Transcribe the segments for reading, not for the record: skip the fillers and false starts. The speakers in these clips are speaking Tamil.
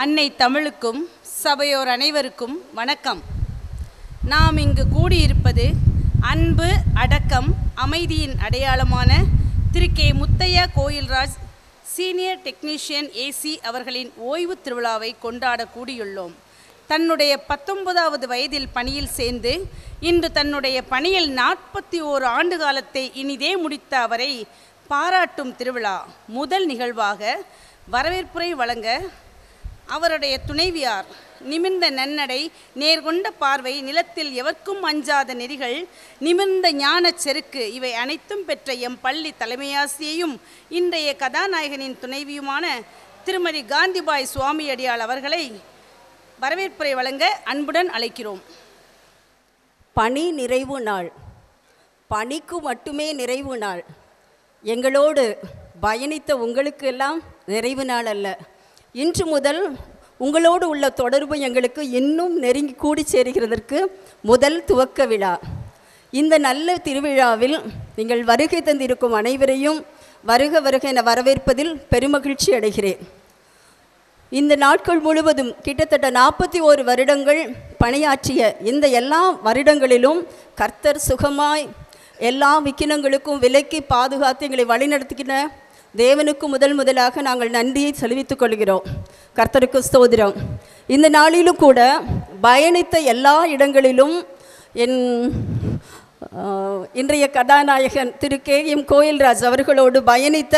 அன்னை தமிழுக்கும் சபையோர் அனைவருக்கும் வணக்கம். நாம் இங்கு கூடியிருப்பது அன்பு, அடக்கம், அமைதியின் அடையாளமான திரு K. Muthaiah Koilraj senior technician AC அவர்களின் ஓய்வு திருவிழாவை கொண்டாட கூடியுள்ளோம். தன்னுடைய 19வது வயதில் பணியில் சேர்ந்து இன்று தன்னுடைய பணியில் 41 ஆண்டு காலத்தை இனிதே முடித்த அவரை பாராட்டும் திருவிழா. முதல் நிகழ்வாக வரவேற்புரை வழங்க அவருடைய துணைவியார் நிமிர்ந்த நன்னடை, நேர்கொண்ட பார்வை, நிலத்தில் எவர்க்கும் அஞ்சாத நெறிகள், நிமிர்ந்த ஞான செருக்கு இவை அனைத்தும் பெற்ற எம் பள்ளி தலைமையாசிரியையும் இன்றைய கதாநாயகனின் துணைவியுமான திருமதி காந்திபாய் சுவாமி அடியாள் அவர்களை வரவேற்புரை வழங்க அன்புடன் அழைக்கிறோம். பணி நிறைவு நாள், பணிக்கு மட்டுமே நிறைவு நாள். எங்களோடு பயணித்த உங்களுக்கு எல்லாம் நிறைவு நாள் அல்ல. இன்று முதல் உங்களோடு உள்ள தொடர்பு எங்களுக்கு இன்னும் நெருங்கி கூடி சேருகிறதற்கு முதல் துவக்க விழா. இந்த நல்ல திருவிழாவில் நீங்கள் வருகை தந்திருக்கும் அனைவரையும் வருக வருக என வரவேற்பதில் பெருமகிழ்ச்சி அடைகிறேன். இந்த நாட்கள் முழுவதும் கிட்டத்தட்ட 41 வருடங்கள் பணியாற்றிய இந்த எல்லா வருடங்களிலும் கர்த்தர் சுகமாய் எல்லா விக்கினங்களுக்கும் விலக்கி பாதுகாத்து எங்களை வழிநடத்துகிற தேவனுக்கு முதலாக நாங்கள் நன்றியை செலுத்திக் கொள்கிறோம். கர்த்தருக்கு ஸ்தோத்திரம். இந்த நாளிலும் கூட பயணித்த எல்லா இடங்களிலும் இன்றைய கதாநாயகன் திரு கே. எம். கோயில்ராஜ் அவர்களோடு பயணித்த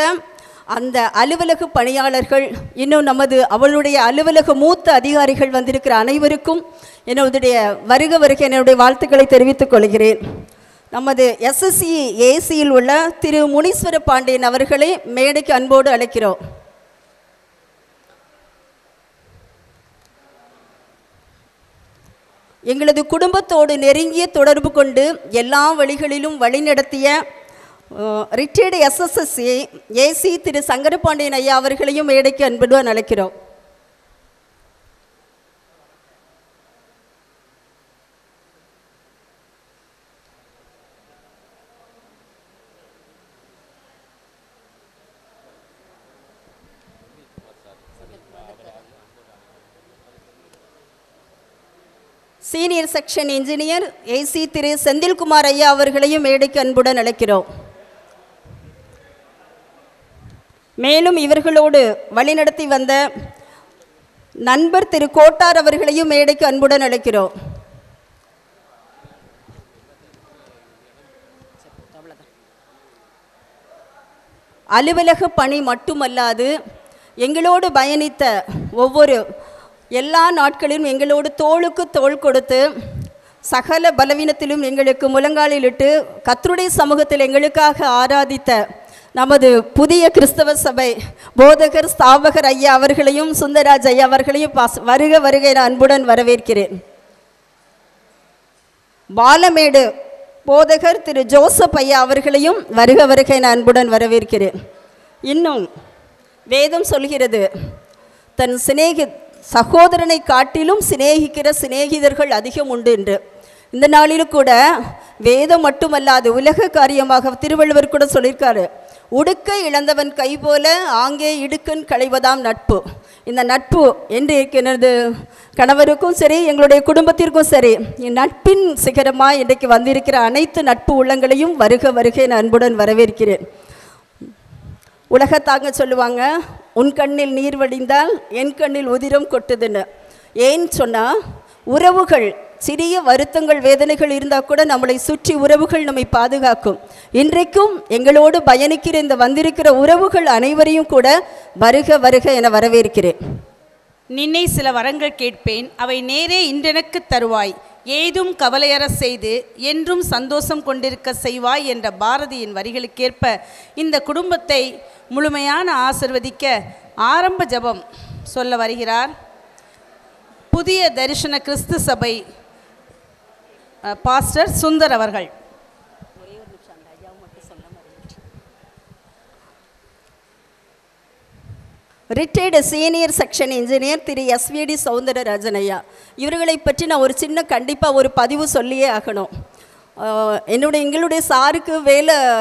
அந்த அலுவலக பணியாளர்கள், இன்னும் அவளுடைய அலுவலக மூத்த அதிகாரிகள் வந்திருக்கிற அனைவருக்கும் என்னுடைய வருக என்னுடைய வாழ்த்துக்களை தெரிவித்துக் கொள்கிறேன். நமது SSC ஏசியில் உள்ள திரு முனீஸ்வர பாண்டியன் அவர்களை மேடைக்கு அன்போடு அழைக்கிறோம். எங்களது குடும்பத்தோடு நெருங்கிய தொடர்பு கொண்டு எல்லா வழிகளிலும் வழிநடத்திய ரிட்டையர்டு SSS ஏசி திரு சங்கரபாண்டியன் ஐயா அவர்களையும் மேடைக்கு அன்புடன் அழைக்கிறோம். சீனியர் செக்ஷன் இன்ஜினியர் ஏசி திரு செந்தில்குமார் ஐயா அவர்களையும் மேடைக்கு அன்புடன் அழைக்கிறோம். மேலும் இவர்களோடு வழிநடத்தி வந்த நண்பர் திரு கோட்டார் அவர்களையும் மேடைக்கு அன்புடன் அழைக்கிறோம். அலுவலக பணி மட்டுமல்லாது எங்களோடு பயணித்த ஒவ்வொரு எல்லா நாட்களிலும் எங்களோடு தோளுக்கு தோள் கொடுத்து சகல பலவீனத்திலும் எங்களுக்கு முழங்காலிலிட்டு கர்த்தருடைய சமூகத்தில் எங்களுக்காக ஆராதித்த நமது புதிய கிறிஸ்தவ சபை போதகர் ஸ்தாபகர் ஐயா அவர்களையும் சுந்தரராஜ் ஐயா அவர்களையும் வருக என அன்புடன் வரவேற்கிறேன். பாலமேடு போதகர் திரு ஜோசப் ஐயா அவர்களையும் வருக என அன்புடன் வரவேற்கிறேன். இன்னும் வேதம் சொல்கிறது, தன் சகோதரனை காட்டிலும் சிநேகிக்கிற சிநேகிதர்கள் அதிகம் உண்டு என்று. இந்த நாளிலும் கூட வேதம் மட்டுமல்லாது உலக காரியமாக திருவள்ளுவர் கூட சொல்லியிருக்காரு, உடுக்க இழந்தவன் கை போல ஆங்கே இடுக்கன் களைவதாம் நட்பு. இந்த நட்பு என்று இருக்கிறது கணவருக்கும் சரி எங்களுடைய குடும்பத்திற்கும் சரி நட்பின் சிகரமாக இன்றைக்கு வந்திருக்கிற அனைத்து நட்பு உள்ளங்களையும் வருக என அன்புடன் வரவேற்கிறேன். உலகத்தாங்க சொல்லுவாங்க, உன் கண்ணில் நீர் வடிந்தால் என் கண்ணில் உதிரம் கொட்டுதுன்னு. ஏன்னு சொன்னால் உறவுகள் சிறிய வருத்தங்கள் வேதனைகள் இருந்தால் கூட நம்மளை சுற்றி உறவுகள் நம்மை பாதுகாக்கும். இன்றைக்கும் எங்களோடு பயணிக்கிற இந்த வந்திருக்கிற உறவுகள் அனைவரையும் கூட வருக என வரவேற்கிறேன். நின்னை சில வரங்கள் கேட்பேன், அவை நேரே இன்றெனக்கு தருவாய், ஏதும் கவலையற செய்து என்றும் சந்தோஷம் கொண்டிருக்க செய்வாய் என்ற பாரதியின் வரிகளுக்கேற்ப இந்த குடும்பத்தை முழுமையான ஆசிர்வதிக்க ஆரம்ப ஜபம் சொல்ல வருகிறார் புதிய தரிசன கிறிஸ்து சபை பாஸ்டர் சுந்தர் அவர்கள். ரிட்டையர்டு சீனியர் செக்ஷன் இன்ஜினியர் திரு SVD சௌந்தரராஜன் ஐயா, இவர்களை பற்றி நான் ஒரு சின்ன கண்டிப்பாக ஒரு பதிவு சொல்லியே ஆகணும். எங்களுடைய சாருக்கு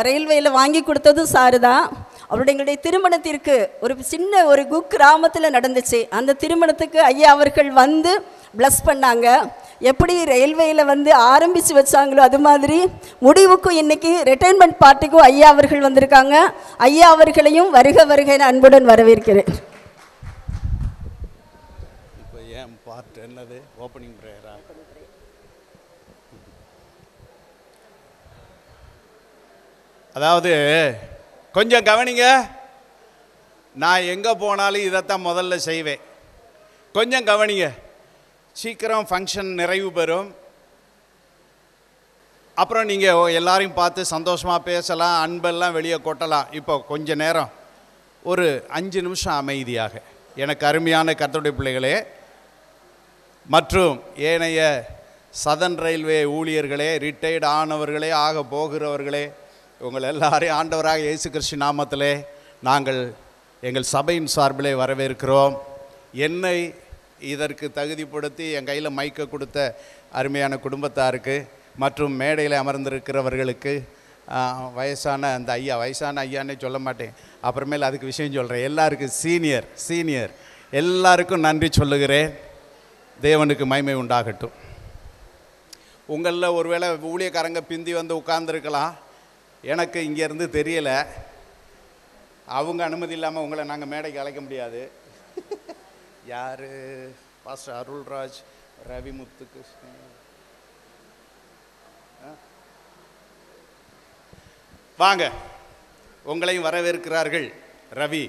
ரயில்வேயில் வாங்கி கொடுத்ததும் சாரு தான். அவருடைய எங்களுடைய திருமணத்திற்கு ஒரு சின்ன ஒரு கிராமத்தில் நடந்துச்சு. அந்த திருமணத்துக்கு ஐயா அவர்கள் வந்து ப்ளஸ் பண்ணாங்க. எப்படி ரயில்வேயில் வந்து ஆரம்பித்து வச்சாங்களோ அது மாதிரி முடிவுக்கும் இன்றைக்கி ரிட்டைர்மெண்ட் பார்ட்டிக்கும் ஐயா அவர்கள் வந்திருக்காங்க. ஐயா அவர்களையும் வருக வருக அன்புடன் வரவேற்கிறேன். இப்போ ஏன் பார்ட் என்னது ஓப்பனிங் ப்ரேயரா? அதாவது கொஞ்சம் கவனிங்க, நான் எங்கே போனாலும் இதைத்தான் முதல்ல செய்வேன். கொஞ்சம் கவனிங்க, சீக்கிரம் ஃபங்க்ஷன் நிறைவு பெறும். அப்புறம் நீங்கள் எல்லாரையும் பார்த்து சந்தோஷமாக பேசலாம், அன்பெல்லாம் வெளியே கொட்டலாம். இப்போ கொஞ்ச நேரம் ஒரு 5 நிமிஷம் அமைதியாக, எனக்கு அருமையான கர்த்தருடைய பிள்ளைகளே மற்றும் ஏனைய சதன் ரயில்வே ஊழியர்களே, ரிட்டையர்டு ஆனவர்களே, ஆக போகிறவர்களே, உங்கள் எல்லாரையும் ஆண்டவராக இயேசு கிறிஸ்து நாமத்திலே நாங்கள் எங்கள் சபையின் சார்பிலே வரவேற்கிறோம். என்னை இதற்கு தகுதிப்படுத்தி என் கையில் மைக்கை கொடுத்த அருமையான குடும்பத்தாருக்கு மற்றும் மேடையில் அமர்ந்திருக்கிறவர்களுக்கு, வயசான அந்த ஐயா, வயசான ஐயானே சொல்ல மாட்டேன், அப்புறமேல் அதுக்கு விஷயம் சொல்கிறேன், எல்லாருக்கும் சீனியர் எல்லாருக்கும் நன்றி சொல்லுகிறேன். தேவனுக்கு மகிமை உண்டாகட்டும். உங்களில் ஒருவேளை ஊழியக்காரங்க பிந்தி வந்து உட்கார்ந்துருக்கலாம், எனக்கு இங்கேருந்து தெரியலை. அவங்க அனுமதி இல்லாமல் உங்களை நாங்கள் மேடைக்கு அழைக்க முடியாது. யார்? பாஸ்டர் அருள்ராஜ், ரவி முத்துகிருஷ்ணன், வாங்க, உங்களையும் வரவேற்கிறார்கள். ரவி,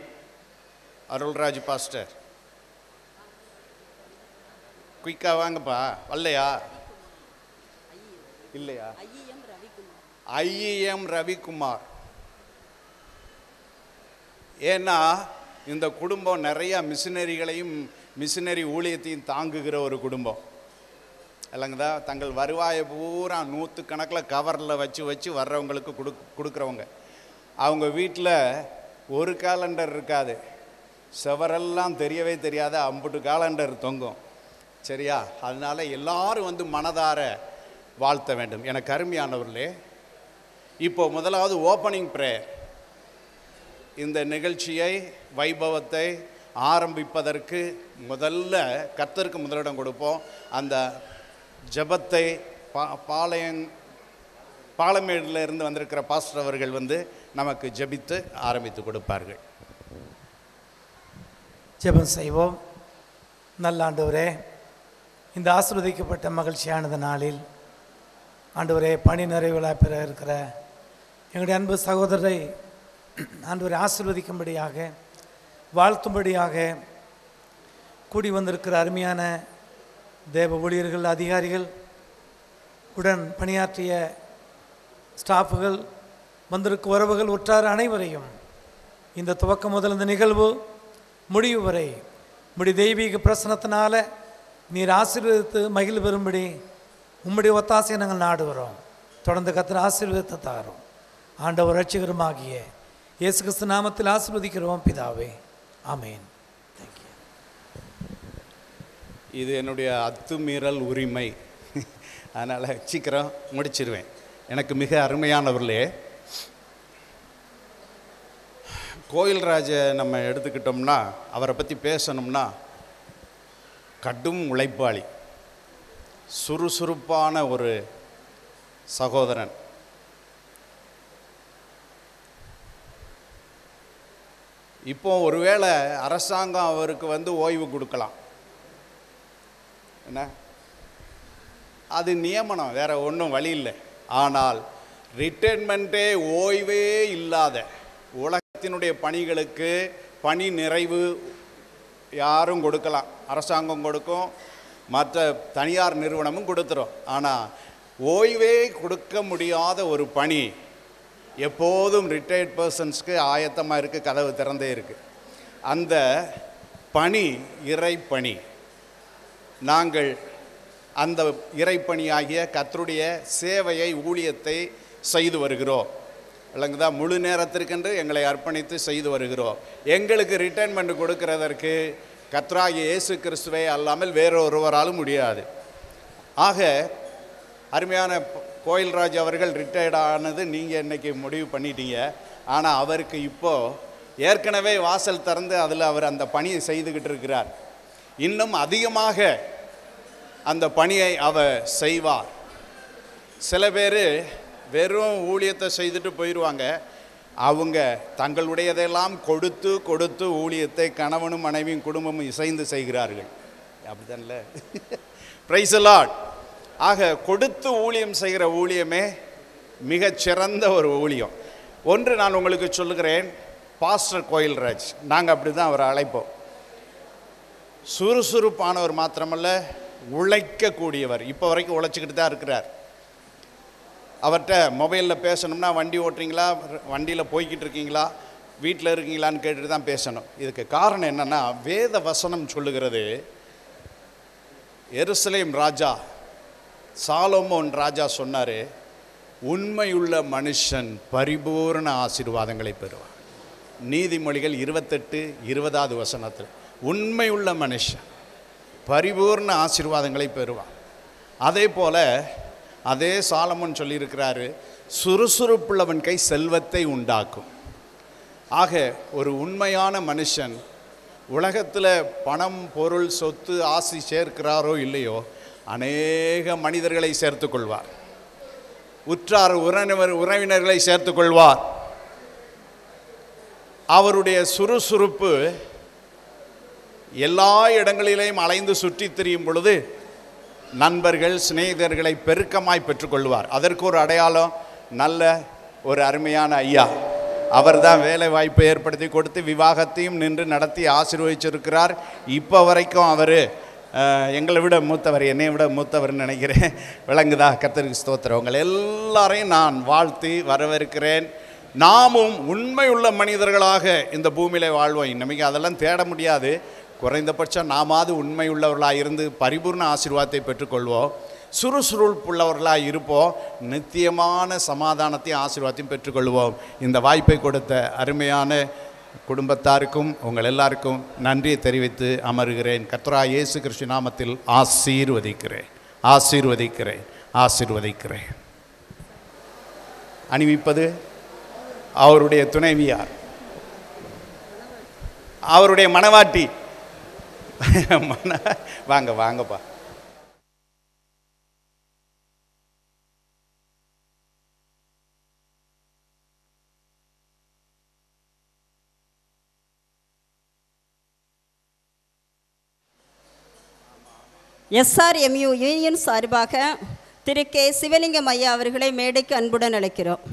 அருள்ராஜ் பாஸ்டர், குயிக்கா வாங்கப்பா. வரலையா? இல்லையா? ஐஎம் ரவிக்குமார். ஏன்னா இந்த குடும்பம் நிறையா மிஷினரிகளையும் மிஷினரி ஊழியத்தையும் தாங்குகிற ஒரு குடும்பம் இல்லைங்கதா. தங்கள் வருவாயை பூரா 100 கணக்கில் கவரில் வச்சு வர்றவங்களுக்கு கொடுக்குறவங்க. அவங்க வீட்டில் ஒரு காலண்டர் இருக்காது, செவரெல்லாம் தெரியவே தெரியாத 50 காலண்டர் தொங்கும். சரியா? அதனால் எல்லாரும் வந்து மனதார வாழ்த்த வேண்டும். எனக்கு அருமையானவர்களே, இப்போ முதலாவது ஓப்பனிங் ப்ரேயர். இந்த நிகழ்ச்சியை, வைபவத்தை ஆரம்பிப்பதற்கு முதல்ல கர்த்தருக்கு முதலிடம் கொடுப்போம். அந்த ஜெபத்தை பாலமேடில் இருந்து வந்திருக்கிற பாஸ்டர் அவர்கள் வந்து நமக்கு ஜெபித்து ஆரம்பித்து கொடுப்பார்கள். ஜெபம் செய்வோம். நல்ல ஆண்டவரே, இந்த ஆசீர்வதிக்கப்பட்ட மகிழ்ச்சியானது நாளில் ஆண்டவரே, பணி நிறைவுகளாக பெற இருக்கிற எங்களுடைய அன்பு சகோதரரை ஆண்டவரை ஆசீர்வதிக்கும்படியாக, வாழ்த்தும்படியாக கூடி வந்திருக்கிற அருமையான தேவ ஊழியர்கள், அதிகாரிகள், உடன் பணியாற்றிய ஸ்டாஃபுகள், வந்திருக்கும் உறவுகள், உற்றார் அனைவரையும் இந்த துவக்கம் முதல் இந்த நிகழ்வு முடிவு வரை தெய்வீக பிரசனத்தினால நீர் ஆசீர்வதித்து மகிழ் பெறும்படி உம்முடைய ஒத்தாசையை நாங்கள் நாடுகிறோம். தொடர்ந்து கர்த்தர் ஆசீர்வதித்து தாரும். ஆண்டவர் ரட்சகருமாகிய இயேசு கிறிஸ்து நாமத்தில் ஆசீர்வதிக்கிறோம் பிதாவே, ஆமென். இது என்னுடைய அத்துமீறல் உரிமை, அதனால் சீக்கிரம் முடிச்சிருவேன். எனக்கு மிக அருமையானவர்களே, கோயில்ராஜை நம்ம எடுத்துக்கிட்டோம்னா, அவரை பற்றி பேசணும்னா, கடும் உழைப்பாளி, சுறுசுறுப்பான ஒரு சகோதரன். இப்போ ஒருவேளை அரசாங்கம் அவருக்கு வந்து ஓய்வு கொடுக்கலாம், என்ன அது நியமனம், வேற ஒன்றும் வழி இல்லை. ஆனால் ரிட்டைர்மெண்ட்டே ஓய்வே இல்லாத உலகத்தினுடைய பணிகளுக்கு பணி நிறைவு யாரும் கொடுக்கலாம், அரசாங்கம் கொடுக்கும், மற்ற தனியார் நிறுவனமும் கொடுத்துரும். ஆனால் ஓய்வே கொடுக்க முடியாத ஒரு பணி எப்போதும் ரிட்டையர்ட் பர்சன்ஸ்க்கு ஆயத்தமாக இருக்குது, கதவு திறந்தே இருக்குது. அந்த பணி இறைப்பணி. நாங்கள் அந்த இறைப்பணியாகிய கர்த்தருடைய சேவையை, ஊழியத்தை செய்து வருகிறோம். இல்லைங்கதா, முழு நேரத்திற்கென்று எங்களை அர்ப்பணித்து செய்து வருகிறோம். எங்களுக்கு ரிட்டைர்மெண்ட் கொடுக்கிறதற்கு கர்த்தராகிய இயேசு கிறிஸ்துவை அல்லாமல் வேறொருவராலும் முடியாது. ஆக அருமையான கோயில்ராஜ் அவர்கள் ரிட்டையர்ட் ஆனது நீங்கள் இன்றைக்கி முடிவு பண்ணிட்டீங்க. ஆனால் அவருக்கு இப்போது ஏற்கனவே வாசல் திறந்து அதில் அவர் அந்த பணியை செய்துக்கிட்டு இருக்கிறார். இன்னும் அதிகமாக அந்த பணியை அவர் செய்வார். சில பேர் வெறும் ஊழியத்தை செய்துட்டு போயிடுவாங்க. அவங்க தங்களுடையதெல்லாம் கொடுத்து கொடுத்து ஊழியத்தை கணவனும் மனைவியும் குடும்பமும் இசைந்து செய்கிறார்கள். அப்படித்தான்ல? Praise the lord. ஆக கொடுத்து ஊழியம் செய்கிற ஊழியமே மிகச்சிறந்த ஒரு ஊழியம். ஒன்று நான் உங்களுக்கு சொல்லுகிறேன், பாஸ்டர் கோயில்ராஜ், நாங்கள் அப்படி தான் அவரை அழைப்போம். சுறுசுறுப்பானவர் மாத்திரமல்ல, உழைக்கக்கூடியவர். இப்போ வரைக்கும் உழைச்சிக்கிட்டு தான் இருக்கிறார். அவர்கிட்ட மொபைலில் பேசணும்னா வண்டி ஓட்டுறீங்களா, வண்டியில் போய்கிட்டு இருக்கீங்களா, வீட்டில் இருக்கீங்களான்னு கேட்டுட்டு தான் பேசணும். இதுக்கு காரணம் என்னென்னா, வேத வசனம் சொல்லுகிறது, எருசலேம் ராஜா சாலோமோன் ராஜா சொன்னார், உண்மையுள்ள மனுஷன் பரிபூர்ண ஆசீர்வாதங்களை பெறுவார். நீதிமொழிகள் 28:20 வசனத்தில் உண்மையுள்ள மனுஷன் பரிபூர்ண ஆசீர்வாதங்களை பெறுவார். அதே போல் அதே சாலமோன் சொல்லியிருக்கிறாரு, சுறுசுறுப்புள்ளவன் கை செல்வத்தை உண்டாக்கும். ஆக ஒரு உண்மையான மனுஷன் உலகத்தில் பணம், பொருள், சொத்து, ஆசி சேர்க்கிறாரோ இல்லையோ, அநேக மனிதர்களை சேர்த்து கொள்வார். உற்றார் உறவினர்களை சேர்த்து கொள்வார். அவருடைய சுறுசுறுப்பு எல்லா இடங்களிலேயும் அலைந்து சுற்றி திரியும் பொழுது நண்பர்கள், சிநேகிதர்களை பெருக்கமாய் பெற்றுக்கொள்வார். அதற்கு ஒரு அடையாளம் நல்ல ஒரு அருமையான ஐயா. அவர் தான் வேலை வாய்ப்பை ஏற்படுத்தி கொடுத்து விவாகத்தையும் நின்று நடத்தி ஆசீர்வதிச்சிருக்கிறார். இப்போ வரைக்கும் அவர் எங்களை விட மூத்தவர், என்னை விட மூத்தவர்னு நினைக்கிறேன். விளங்குதா? கர்த்தருக்கு ஸ்தோத்திரம். உங்கள் எல்லாரையும் நான் வாழ்த்தி வரவேற்கிறேன். நாமும் உண்மையுள்ள மனிதர்களாக இந்த பூமியில் வாழ்வோம். இன்னைக்கு அதெல்லாம் தேட முடியாது. குறைந்தபட்சம் நாமாவது உண்மையுள்ளவர்களாக இருந்து பரிபூர்ண ஆசீர்வாதத்தை பெற்றுக்கொள்வோம். சுறுசுறுப்புள்ளவர்களாக இருப்போம். நித்தியமான சமாதானத்தையும் ஆசீர்வாதத்தையும் பெற்றுக்கொள்வோம். இந்த வாய்ப்பை கொடுத்த அருமையான குடும்பத்தாருக்கும் உங்கள் எல்லாருக்கும் நன்றியை தெரிவித்து அமருகிறேன். கர்த்தராகிய இயேசு கிறிஸ்து நாமத்தில் ஆசீர்வதிக்கிறேன், ஆசீர்வதிக்கிறேன், ஆசீர்வதிக்கிறேன். அணிவிப்பது அவருடைய துணைவியார், அவருடைய மணவாட்டி. வாங்க வாங்கப்பா. SRMU யூனியன் சார்பாக திரு கே சிவலிங்கம் ஐயா அவர்களை மேடைக்கு அன்புடன் அழைக்கிறோம்.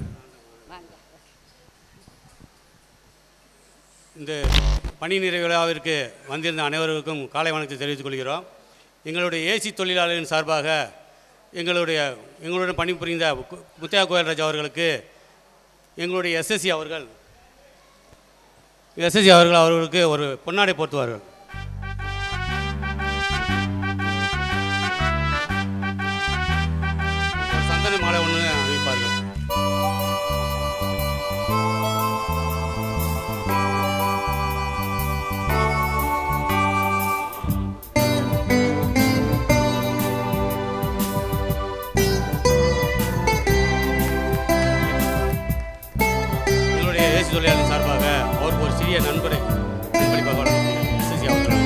இந்த பணி நிறைவு விழாவிற்கு வந்திருந்த அனைவருக்கும் காலை வணக்கத்தை தெரிவித்துக் கொள்கிறோம். எங்களுடைய ஏசி தொழிலாளர்களின் சார்பாக எங்களுடன் பணிபுரிந்த முத்தையா கோயில்ராஜ் அவர்களுக்கு எங்களுடைய எஸ்எஸ்சி அவர்கள் அவர்களுக்கு ஒரு பொன்னாடை போர்த்துவார்கள். சந்தன மாலை ஒன்று அமைப்பார்கள். தொழிலாளர் சார்பாக அவருக்கு ஒரு சிறிய நண்பரை அன்பளிப்பாக எஸ்எஸ்சி அவர்கள்.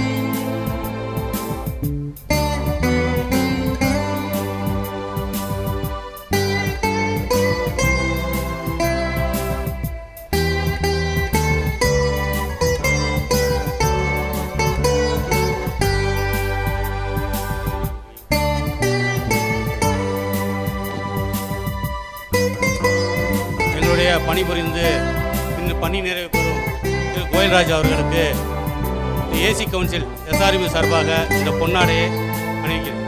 எங்களுடைய பணிபுரிந்து பணி நிறைவு பெறும் திரு கோயில்ராஜ் அவர்களுக்கு ஏசி கவுன்சில் SRMU சார்பாக இந்த பொன்னாடையை அணிவிக்கிறேன்.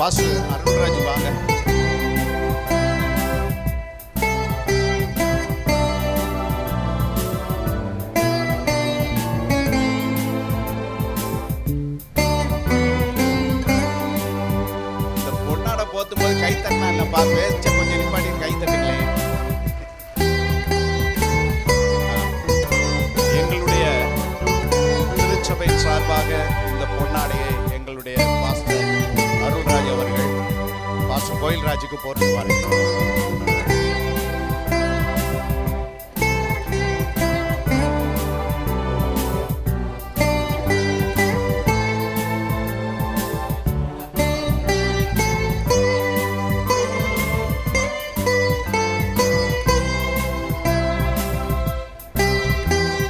பாசு அருள்ராஜ் வாங்க. இந்த பொன்னாடை போத்தும் போது கை தட்டினா இல்லப்பா, பேச்ச கொஞ்சம் நிப்பாட்டி கை தட்டுங்களேன். எங்களுடைய திருச்சபை சார்பாக இந்த பொன்னாடையை எங்களுடைய பாஸ்டர் அருள்ராஜ் அவர்கள் பாஸ்டர் கோயில்ராஜுக்கு போட்டு வாருங்கள்.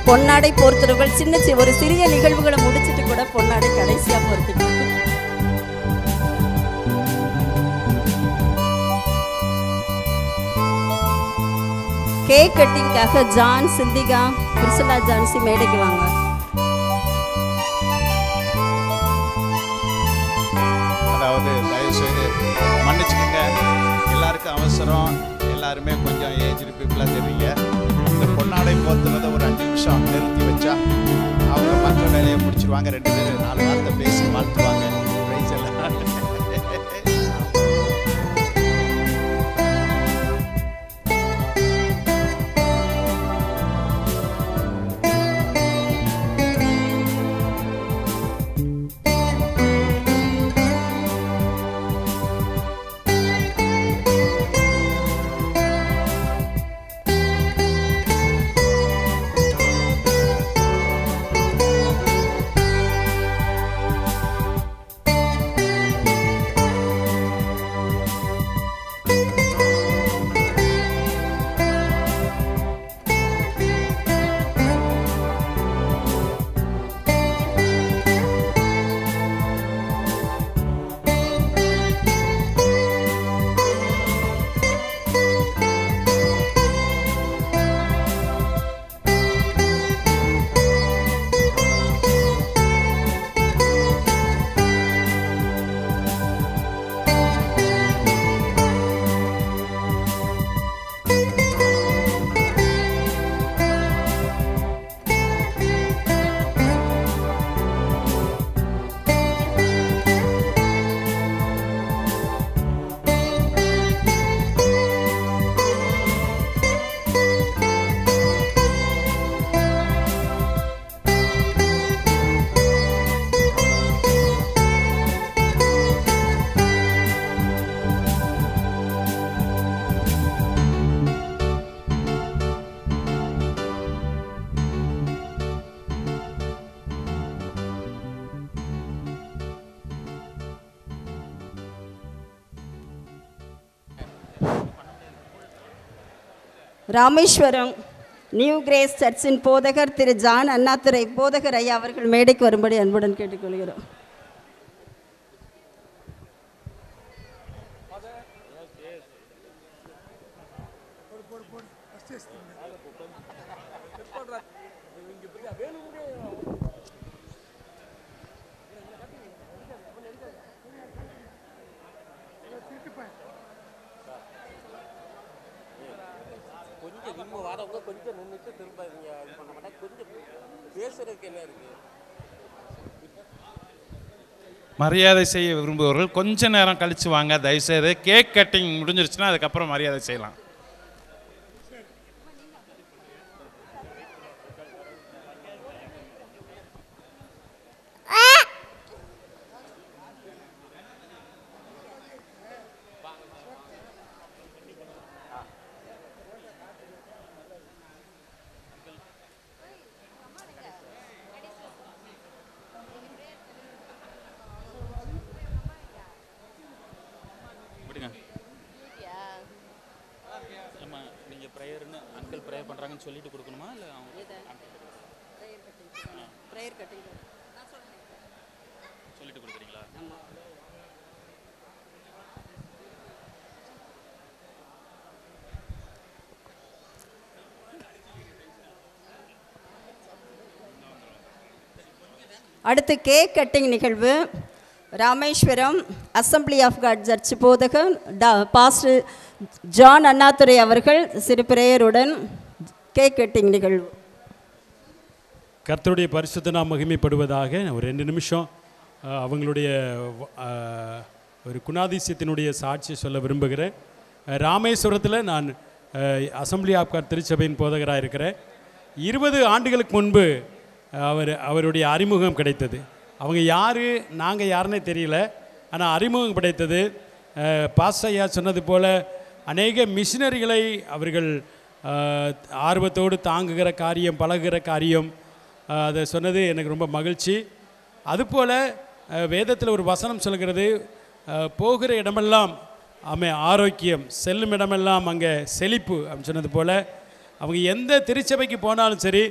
பொன்னாடை போர்த்துறவர்கள் சின்ன ஒரு சிறிய நிகழ்வுகளை முடிச்சுட்டு கூட பொன்னாடை கடைசியா போர்த்திட்டு கேக் கட்டிங்காக ஜான், சிந்திகா, பிரிசலா ஜான்சி மேடைக்கு வாங்க. அதாவது தயவுசெய்து மன்னிச்சுக்கோங்க, எல்லாருக்கும் அவசரம், எல்லாருமே கொஞ்சம் ஏஜ் பீப்புளாக தெரியுங்க. இந்த பொன்னாடை போத்துறதை ஒரு 5 நிமிஷம் நிறுத்தி வச்சா அவங்க மற்ற வேலையை முடிச்சிருவாங்க. 2 பேர் 4 வார்த்தை பேசி வாழ்த்துவாங்க. பிரைஸ் எல்லாம் ராமேஸ்வரம் நியூ கிரேஸ் சர்ச்சின் போதகர் திரு ஜான் அண்ணாதுரை போதகர் ஐயா அவர்கள் மேடைக்கு வரும்படி அன்புடன் கேட்டுக்கொள்கிறோம். கொஞ்சம் நின்றுட்டு திரும்ப நீங்கள் இது பண்ண மாட்டேன். கொஞ்சம் பேசுறதுக்கு என்ன இருக்குது? மரியாதை செய்ய விரும்புபவர்கள் கொஞ்ச நேரம் கழித்து வாங்க தயவுசெய்து. கேக் கட்டிங் முடிஞ்சிருச்சுன்னா அதுக்கப்புறம் மரியாதை செய்யலாம். சொல்லிட்டு கொடுக்கணுமா இல்லை சொல்லிட்டு கொடுக்குறீங்களா? அடுத்து கேக் கட்டிங் நிகழ்வு. Rameswaram assembly of God church போதகர் பாஸ்டர் ஜான் அண்ணாதுரை அவர்கள் சிறு பிரேயருடன் கேக் கட்டிங் நிகழ்வு. கர்த்தருடைய பரிசுத்த நாம் மகிமைப்படுவதாக. ஒரு 2 நிமிஷம் அவங்களுடைய ஒரு குணாதிசயத்தினுடைய சாட்சியை சொல்ல விரும்புகிறேன். ராமேஸ்வரத்தில் நான் அசம்பிளி ஆஃப் காட் திருச்சபையின் போதகராக இருக்கிறேன். 20 ஆண்டுகளுக்கு முன்பு அவருடைய அறிமுகம் கிடைத்தது. அவங்க யார் நாங்கள் யாருன்னே தெரியல, ஆனால் அறிமுகம் கிடைத்தது. பாஸ்டர் ஐயா சொன்னது போல் அநேக மிஷினரிகளை அவர்கள் ஆர்வத்தோடு தாங்குகிற காரியம், பழகுகிற காரியம், அதை சொன்னது எனக்கு ரொம்ப மகிழ்ச்சி. அதுபோல் வேதத்தில் ஒரு வசனம் சொல்கிறது, போகிற இடமெல்லாம் ஆரோக்கியம், செல்லும் இடமெல்லாம் அங்கே செழிப்பு அப்படின்னு சொன்னது போல் அவங்க எந்த திருச்சபைக்கு போனாலும் சரி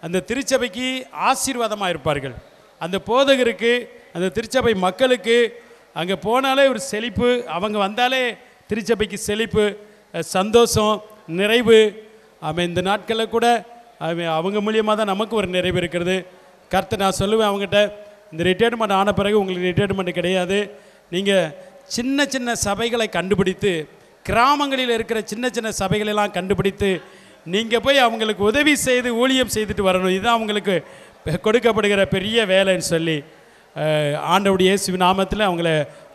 அந்த திருச்சபைக்கு ஆசீர்வாதமாக இருப்பார்கள். அந்த போதகருக்கு, அந்த திருச்சபை மக்களுக்கு அங்கே போனாலே ஒரு செழிப்பு, அவங்க வந்தாலே திருச்சபைக்கு செழிப்பு, சந்தோஷம், நிறைவு. இந்த நாட்களில் கூட அவங்க மூலியமாக தான் நமக்கு ஒரு நிறைவு இருக்கிறது. கர்த்தர் நான் சொல்லுவேன் அவங்ககிட்ட, இந்த ரிட்டையர்மெண்ட் ஆன பிறகு உங்களுக்கு ரிட்டையர்மெண்ட் கிடையாது. நீங்கள் சின்ன சின்ன சபைகளை கண்டுபிடித்து, கிராமங்களில் இருக்கிற சின்ன சின்ன சபைகளெல்லாம் கண்டுபிடித்து நீங்கள் போய் அவங்களுக்கு உதவி செய்து ஊழியம் செய்துட்டு வரணும். இதுதான் அவங்களுக்கு கொடுக்கப்படுகிற பெரிய வேலைன்னு சொல்லி ஆண்டவருடைய இயேசுவின் நாமத்தில் அவங்கள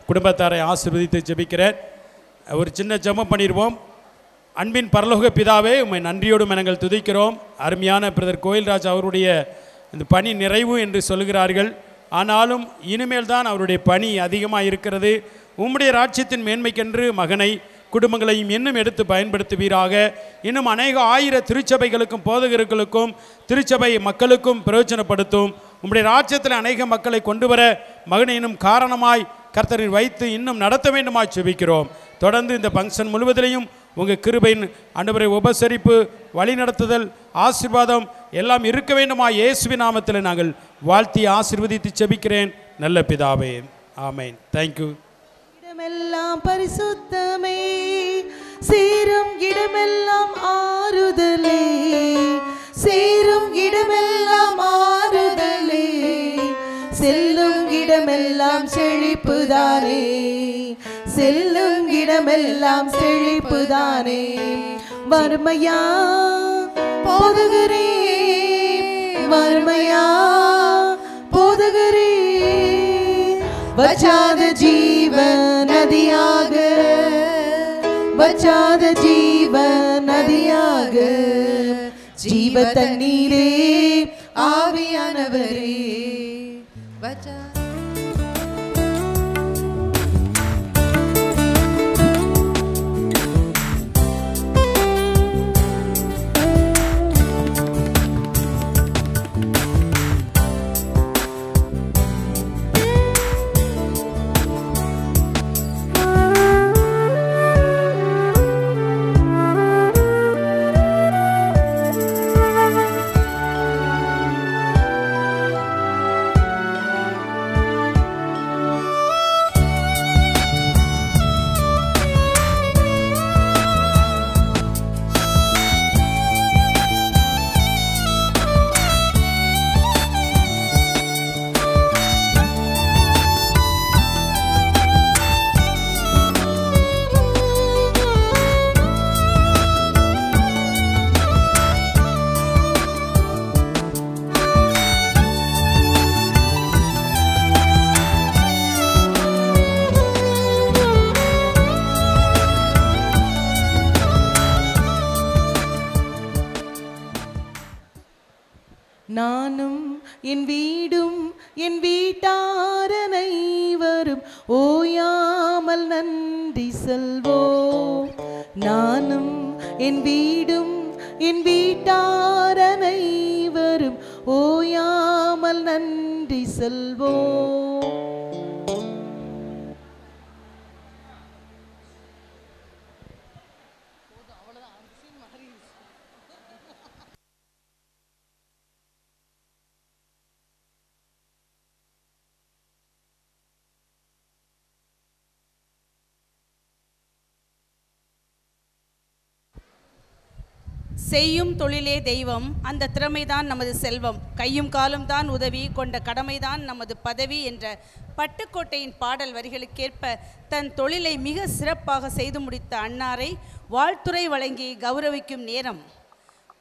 குடும்பத்தாரை ஆசீர்வதித்து ஜெபிக்கிறேன். ஒரு சின்ன ஜெபம் பண்ணிடுவோம். அன்பின் பரலோக பிதாவே, உம்மை நன்றியோடு நாங்கள் துதிக்கிறோம். அருமையான பிரதர் கோயில்ராஜ் அவருடைய இந்த பணி நிறைவு என்று சொல்கிறார்கள். ஆனாலும் இனிமேல் தான் அவருடைய பணி அதிகமாக இருக்கிறது. உம்முடைய ராஜ்யத்தின் மேன்மைக்கென்று மகனை குடும்பங்களையும் இன்னும் எடுத்து பயன்படுத்துவீராக. இன்னும் அநேக 1000 திருச்சபைகளுக்கும் போதகர்களுக்கும் திருச்சபை மக்களுக்கும் பிரயோஜனப்படுத்தும். உம்முடைய ராஜ்யத்தில் அநேக மக்களை கொண்டு வர மகனை இன்னும் காரணமாய் கர்த்தரில் வைத்து இன்னும் நடத்த வேண்டுமாய் செபிக்கிறோம். தொடர்ந்து இந்த ஃபங்க்ஷன் முழுவதிலையும் உங்கள் கிருபையின் ஆண்டவரை உபசரிப்பு, வழிநடத்துதல், ஆசீர்வாதம் எல்லாம் இருக்க வேண்டுமா இயேசுவின் நாமத்தில் நாங்கள் வாழ்த்தி ஆசீர்வதித்து செபிக்கிறேன் நல்ல பிதாவே, ஆமென். தேங்க்யூ. இடமெல்லாம் பரிசுத்தமே, சேரும் இடமெல்லாம் ஆறுதலே, சேரும் இடமெல்லாம் ஆறுதலே, செல்லும் இடமெல்லாம் செழிப்புதானே, செல்லும் இடமெல்லாம் செழிப்புதானே. வறுமையா போதுகிறே, வறுமையா போதுகிறே, வச்சாத ஜீவ நதியாக, வச்சாத ஜீவ நதியாக, ஜீவ தண்ணீரே ஆவியானவரே வச்சா. நானும் என் வீடும் என் வீட்டாரனை வரும் ஓயாமல் நன்றி சொல்வோம். நானும் என் வீடும் என் வீட்டாரனை வரும் ஓயாமல் நன்றி சொல்வோம். செய்யும் தொழிலே தெய்வம், அந்த திறமைதான் நமது செல்வம், கையும் காலும் தான் உதவி, கொண்ட கடமைதான் நமது பதவி என்ற பட்டுக்கோட்டையின் பாடல் வரிகளுக்கேற்ப தன் தொழிலை மிக சிறப்பாக செய்து முடித்த அன்னாரை வாழ்த்துரை வழங்கி கௌரவிக்கும் நேரம்.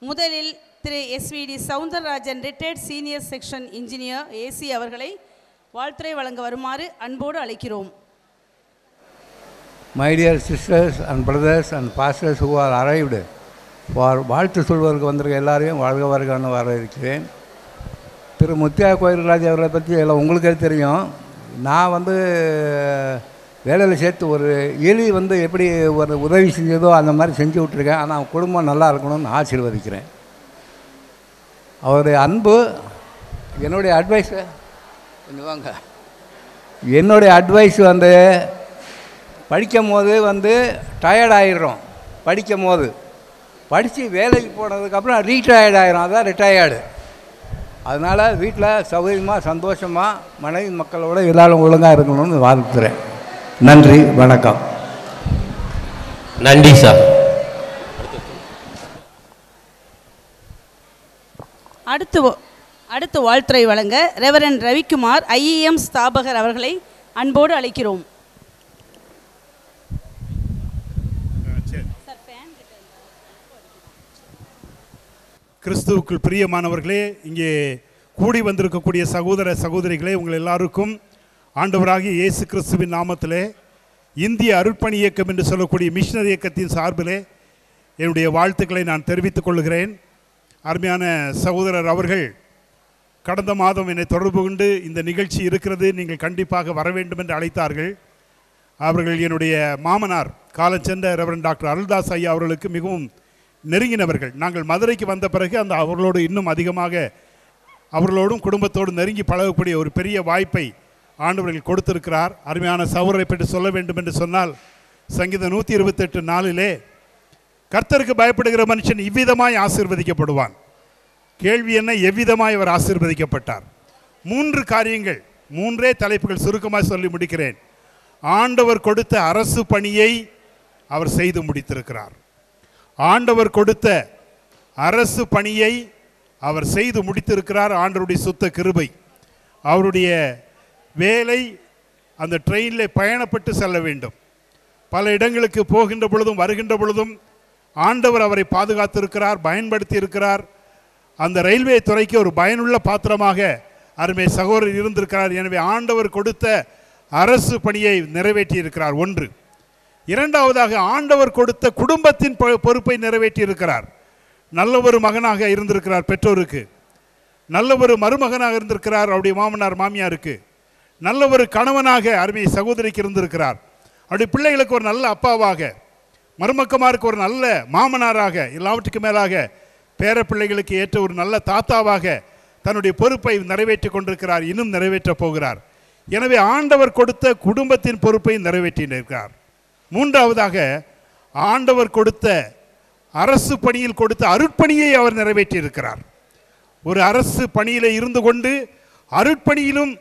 முதலில் திரு SVD Soundararajan, retired senior section engineer AC அவர்களை வாழ்த்துரை வழங்க வருமாறு அன்போடு அழைக்கிறோம். My dear sisters and brothers and pastors who are arrived for வாழ்த்து சொல்வதற்கு வந்திருக்க எல்லாரையும் வாழ்க வாழ்கன்னு வரவேற்கிறேன். திரு முத்தையா கோயில்ராஜ் அவர்களை பற்றி எல்லாம் உங்களுக்கே தெரியும். நான் வேலையில் சேர்த்து ஒரு எலி எப்படி ஒரு உதவி செஞ்சதோ அந்த மாதிரி செஞ்சு விட்ருக்கேன். ஆனால் குடும்பம் நல்லா இருக்கணும்னு ஆசீர்வதிக்கிறேன். அவருடைய அன்பு, என்னுடைய அட்வைஸு கொஞ்சம் வாங்க, என்னுடைய அட்வைஸ் படிக்கும் போது டயர்ட் ஆகிடுறோம். படிக்கும் போது படித்து வேலைக்கு போனதுக்கப்புறம் ரீட்டயர்ட் ஆகிரும், அதான் ரிட்டையர்டு. அதனால் வீட்டில் சௌகரியமாக சந்தோஷமாக மனைவி மக்களோடு எல்லாரும் ஒழுங்காக இருக்கணும்னு வாழ்த்துறேன். நன்றி, வணக்கம். நன்றி சார். அடுத்து வாழ்த்துரை வழங்க ரெவரண்ட் ரவிக்குமார் IEM ஸ்தாபகர் அவர்களை அன்போடு அழைக்கிறோம். கிறிஸ்துவுக்குள் பிரியமானவர்களே, இங்கே கூடி வந்திருக்கக்கூடிய சகோதர சகோதரிகளே, உங்கள் எல்லாருக்கும் ஆண்டவராகிய இயேசு கிறிஸ்துவின் நாமத்திலே இந்திய அருட்பணி இயக்கம் என்று சொல்லக்கூடிய மிஷனரி இயக்கத்தின் சார்பிலே என்னுடைய வாழ்த்துக்களை நான் தெரிவித்துக் கொள்கிறேன். அருமையான சகோதரர் அவர்கள் கடந்த மாதம் என்னை தொடர்பு கொண்டு இந்த நிகழ்ச்சி இருக்கிறது, நீங்கள் கண்டிப்பாக வர வேண்டும் என்று அழைத்தார்கள். அவர்கள் என்னுடைய மாமனார் காலச்சென்ற ரெவரண்ட் டாக்டர் அருள்தாஸ் ஐயா அவர்களுக்கு மிகவும் நெருங்கினவர்கள். நாங்கள் மதுரைக்கு வந்த பிறகு அவர்களோடு இன்னும் அதிகமாக அவர்களோடும் குடும்பத்தோடு நெருங்கி பழகக்கூடிய ஒரு பெரிய வாய்ப்பை ஆண்டவர்கள் கொடுத்திருக்கிறார். அருமையான சகோதரரை பற்றி சொல்ல வேண்டும் என்று சொன்னால், சங்கீதம் 128:4 கர்த்தருக்கு பயப்படுகிற மனுஷன் இவ்விதமாய் ஆசீர்வதிக்கப்படுவான். கேள்வி என்ன? எவ்விதமாய் அவர் ஆசீர்வதிக்கப்பட்டார்? 3 காரியங்கள், 3 தலைப்புகள் சுருக்கமாக சொல்லி முடிக்கிறேன். ஆண்டவர் கொடுத்த அரசு பணியை அவர் செய்து முடித்திருக்கிறார். ஆண்டவர் கொடுத்த அரசு பணியை அவர் செய்து முடித்திருக்கிறார். ஆண்டவருடைய சுத்த கிருபை. அவருடைய வேலை அந்த ட்ரெயினில் பயணப்பட்டு செல்ல வேண்டும். பல இடங்களுக்கு போகின்ற பொழுதும் வருகின்ற பொழுதும் ஆண்டவர் அவரை பாதுகாத்திருக்கிறார், பயன்படுத்தி இருக்கிறார். அந்த ரயில்வே துறைக்கு ஒரு பயனுள்ள பாத்திரமாக அருமை சகோதரர் இருந்திருக்கிறார். எனவே ஆண்டவர் கொடுத்த அரசு பணியை நிறைவேற்றி இருக்கிறார். 1. இரண்டாவதாக, ஆண்டவர் கொடுத்த குடும்பத்தின் பொறுப்பை நிறைவேற்றி இருக்கிறார். நல்ல ஒரு மகனாக இருந்திருக்கிறார் பெற்றோருக்கு, நல்ல ஒரு மருமகனாக இருந்திருக்கிறார் அவருடைய மாமனார் மாமியாருக்கு, நல்ல ஒரு கணவனாக அருமை சகோதரிக்கு இருந்திருக்கிறார். அவருடைய பிள்ளைகளுக்கு ஒரு நல்ல அப்பாவாக, மருமக்கமாருக்கு ஒரு நல்ல மாமனாராக, எல்லாவற்றுக்கு மேலாக பேர பிள்ளைகளுக்கு ஏற்ற ஒரு நல்ல தாத்தாவாக தன்னுடைய பொறுப்பை நிறைவேற்றி கொண்டிருக்கிறார், இன்னும் நிறைவேற்றப் போகிறார். எனவே ஆண்டவர் கொடுத்த குடும்பத்தின் பொறுப்பை நிறைவேற்றியிருக்கிறார். 3ஆவதாக, ஆண்டவர் கொடுத்த அரசு பணியில் கொடுத்த அருட்பணியை அவர் நிறைவேற்றியிருக்கிறார். ஒரு அரசு பணியில் இருந்து கொண்டு அருட்பணியிலும்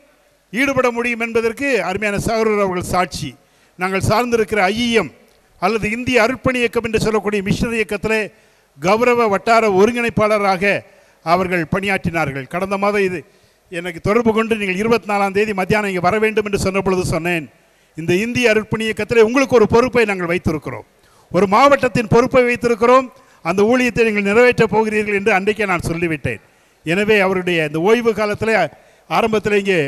ஈடுபட முடியும் என்பதற்கு அருமையான சகோதரர் அவர்கள் சாட்சி. நாங்கள் சார்ந்திருக்கிற IEM அல்லது இந்திய அருட்பணி இயக்கம் என்று சொல்லக்கூடிய மிஷனரி இயக்கத்தில் கௌரவ வட்டார ஒருங்கிணைப்பாளராக அவர்கள் பணியாற்றினார்கள். கடந்த மாதம் இது எனக்கு தொடர்பு கொண்டு நீங்கள் 24ஆம் தேதி மத்தியானம் இங்கே வர வேண்டும் என்று சொன்ன பொழுது சொன்னேன், இந்த இந்திய அருட்பணி இயக்கத்தில் உங்களுக்கு ஒரு பொறுப்பை நாங்கள் வைத்திருக்கிறோம், ஒரு மாவட்டத்தின் பொறுப்பை வைத்திருக்கிறோம், அந்த ஊழியத்தை நீங்கள் நிறைவேற்றப் போகிறீர்கள் என்று அன்றைக்கே நான் சொல்லிவிட்டேன். எனவே அவருடைய இந்த ஓய்வு காலத்தில் ஆரம்பத்தில் இங்கே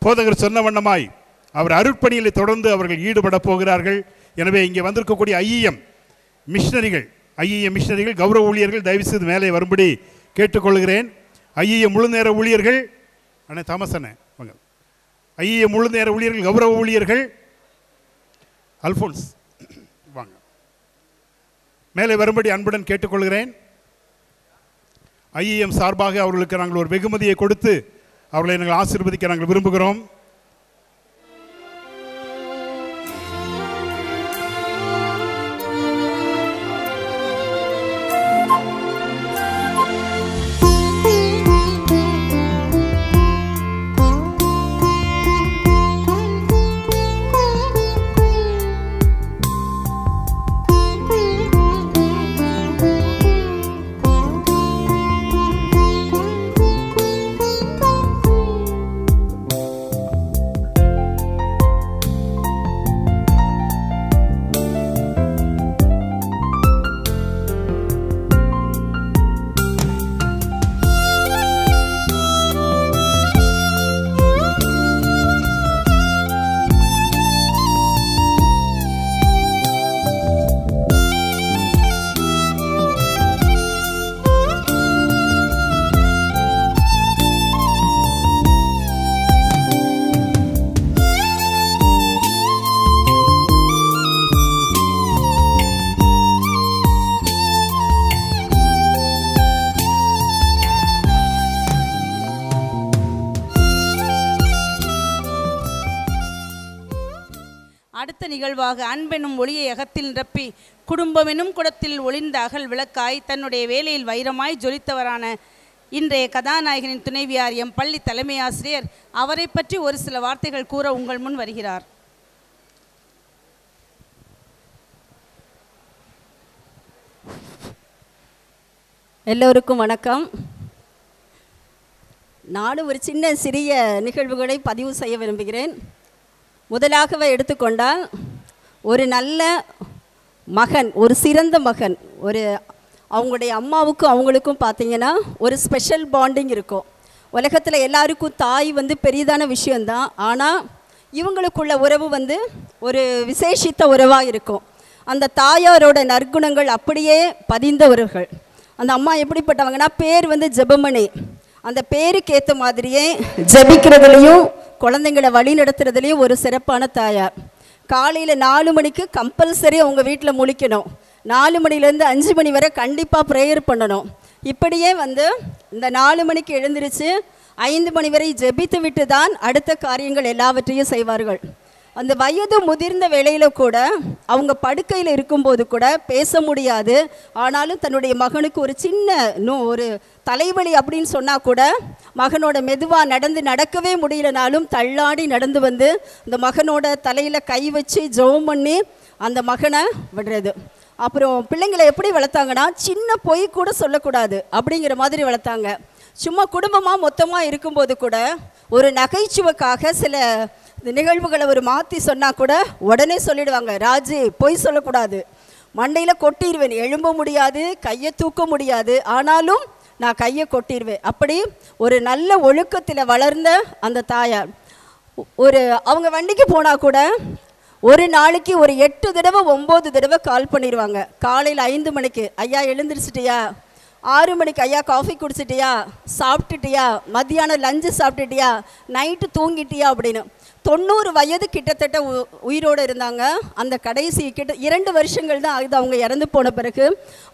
போதகர் சொன்ன வண்ணமாய் அவர் அருட்பணியில் தொடர்ந்து அவர்கள் ஈடுபட போகிறார்கள். எனவே இங்கே வந்திருக்கக்கூடிய IEM மிஷனரிகள் கௌரவ ஊழியர்கள் தயவு செய்து மேலே வரும்படி கேட்டுக்கொள்கிறேன். IEM முழு நேர ஊழியர்கள் அண்ணே தாமஸ் அண்ணே வாங்க. IEM முழு நேர ஊழியர்கள் கௌரவ ஊழியர்கள் அல்ஃபோன்ஸ் வாங்க, மேலே வரும்படி அன்புடன் கேட்டுக்கொள்கிறேன். IEM சார்பாக அவர்களுக்கு நாங்கள் ஒரு வெகுமதியை கொடுத்து அவர்களை நாங்கள் ஆசீர்வதிக்க நாங்கள் விரும்புகிறோம். அடுத்த நிகழ்வாக அன்பெனும் ஒளியை அகத்தில் நிரப்பி குடும்பமெனும் குடத்தில் ஒளிர்ந்த அகல் விளக்காய் தன்னுடைய வேலையில் வைரமாய் ஜொலித்தவரான இன்றைய கதாநாயகனின் துணைவியார் எம் பள்ளி தலைமை ஆசிரியர் அவரை பற்றி ஒரு சில வார்த்தைகள் கூற உங்கள் முன் வருகிறார். எல்லோருக்கும் வணக்கம். நானும் ஒரு சிறிய நிகழ்வுகளை பதிவு செய்ய விரும்புகிறேன். முதலாகவே எடுத்துக்கொண்டால் ஒரு நல்ல மகன், ஒரு சிறந்த மகன், அவங்களுடைய அம்மாவுக்கும் அவங்களுக்கும் பார்த்தீங்கன்னா ஒரு ஸ்பெஷல் பாண்டிங் இருக்கும். உலகத்தில் எல்லாருக்கும் தாய் பெரியதான விஷயந்தான். ஆனால் இவங்களுக்குள்ள உறவு ஒரு விசேஷித்த உறவாக இருக்கும். அந்த தாயாரோட நற்குணங்கள் அப்படியே பதிந்தவர்கள். அந்த அம்மா எப்படிப்பட்டவங்கன்னா, பேர் ஜெபமணி. அந்த பேருக்கு ஏற்ற மாதிரியே ஜெபிக்கிறதுலையும் குழந்தைங்களை வழி நடத்துறதுலேயும் ஒரு சிறப்பான தாயார். காலையில் 4 மணிக்கு கம்பல்சரி அவங்க வீட்டில் முழிக்கணும். 4 மணிலேருந்து 5 மணி வரை கண்டிப்பாக ப்ரேயர் பண்ணணும். இப்படியே இந்த 4 மணிக்கு எழுந்திரிச்சு 5 மணி வரை ஜெபித்து விட்டு தான் அடுத்த காரியங்கள் எல்லாவற்றையும் செய்வார்கள். அந்த வயது முதிர்ந்த வேளையில் கூட அவங்க படுக்கையில் இருக்கும்போது கூட பேச முடியாது. ஆனாலும் தன்னுடைய மகனுக்கு ஒரு சின்ன ஒரு தலைவலி அப்படின்னு சொன்னால் கூட மகனோட மெதுவாக நடக்கவே முடியலனாலும் தள்ளாடி நடந்து இந்த மகனோட தலையில் கை வச்சு ஜெபம் பண்ணி அந்த மகனை விடுறது. அப்புறம் பிள்ளைங்களை எப்படி வளர்த்தாங்கன்னா, சின்ன பொய் கூட சொல்லக்கூடாது அப்படிங்கிற மாதிரி வளர்த்தாங்க. சும்மா குடும்பமாக மொத்தமாக இருக்கும்போது கூட ஒரு நகைச்சுவைக்காக சில நிகழ்வுகளை மாற்றி சொன்னால் கூட உடனே சொல்லிடுவாங்க, ராஜி பொய் சொல்லக்கூடாது, மண்டையில் கொட்டிடுவேன், எழும்ப முடியாது, கையை தூக்க முடியாது, ஆனாலும் நான் கையை கொட்டிடுவேன். அப்படி ஒரு நல்ல ஒழுக்கத்தில் வளர்ந்த அந்த தாயார். அவங்க வண்டிக்கு போனால் கூட ஒரு நாளைக்கு ஒரு 8 தடவை 9 தடவை கால் பண்ணிடுவாங்க. காலையில் 5 மணிக்கு, ஐயா எழுந்திரிச்சிட்டியா? 6 மணிக்கு, ஐயா காஃபி குடிச்சிட்டியா? சாப்பிட்டுட்டியா? மத்தியானம் லஞ்சு சாப்பிட்டுட்டியா? நைட்டு தூங்கிட்டியா? அப்படின்னு 90 வயது கிட்டத்தட்ட உயிரோடு இருந்தாங்க. அந்த கடைசி 2 வருஷங்கள் தான் ஆகுது அவங்க இறந்து போன பிறகு.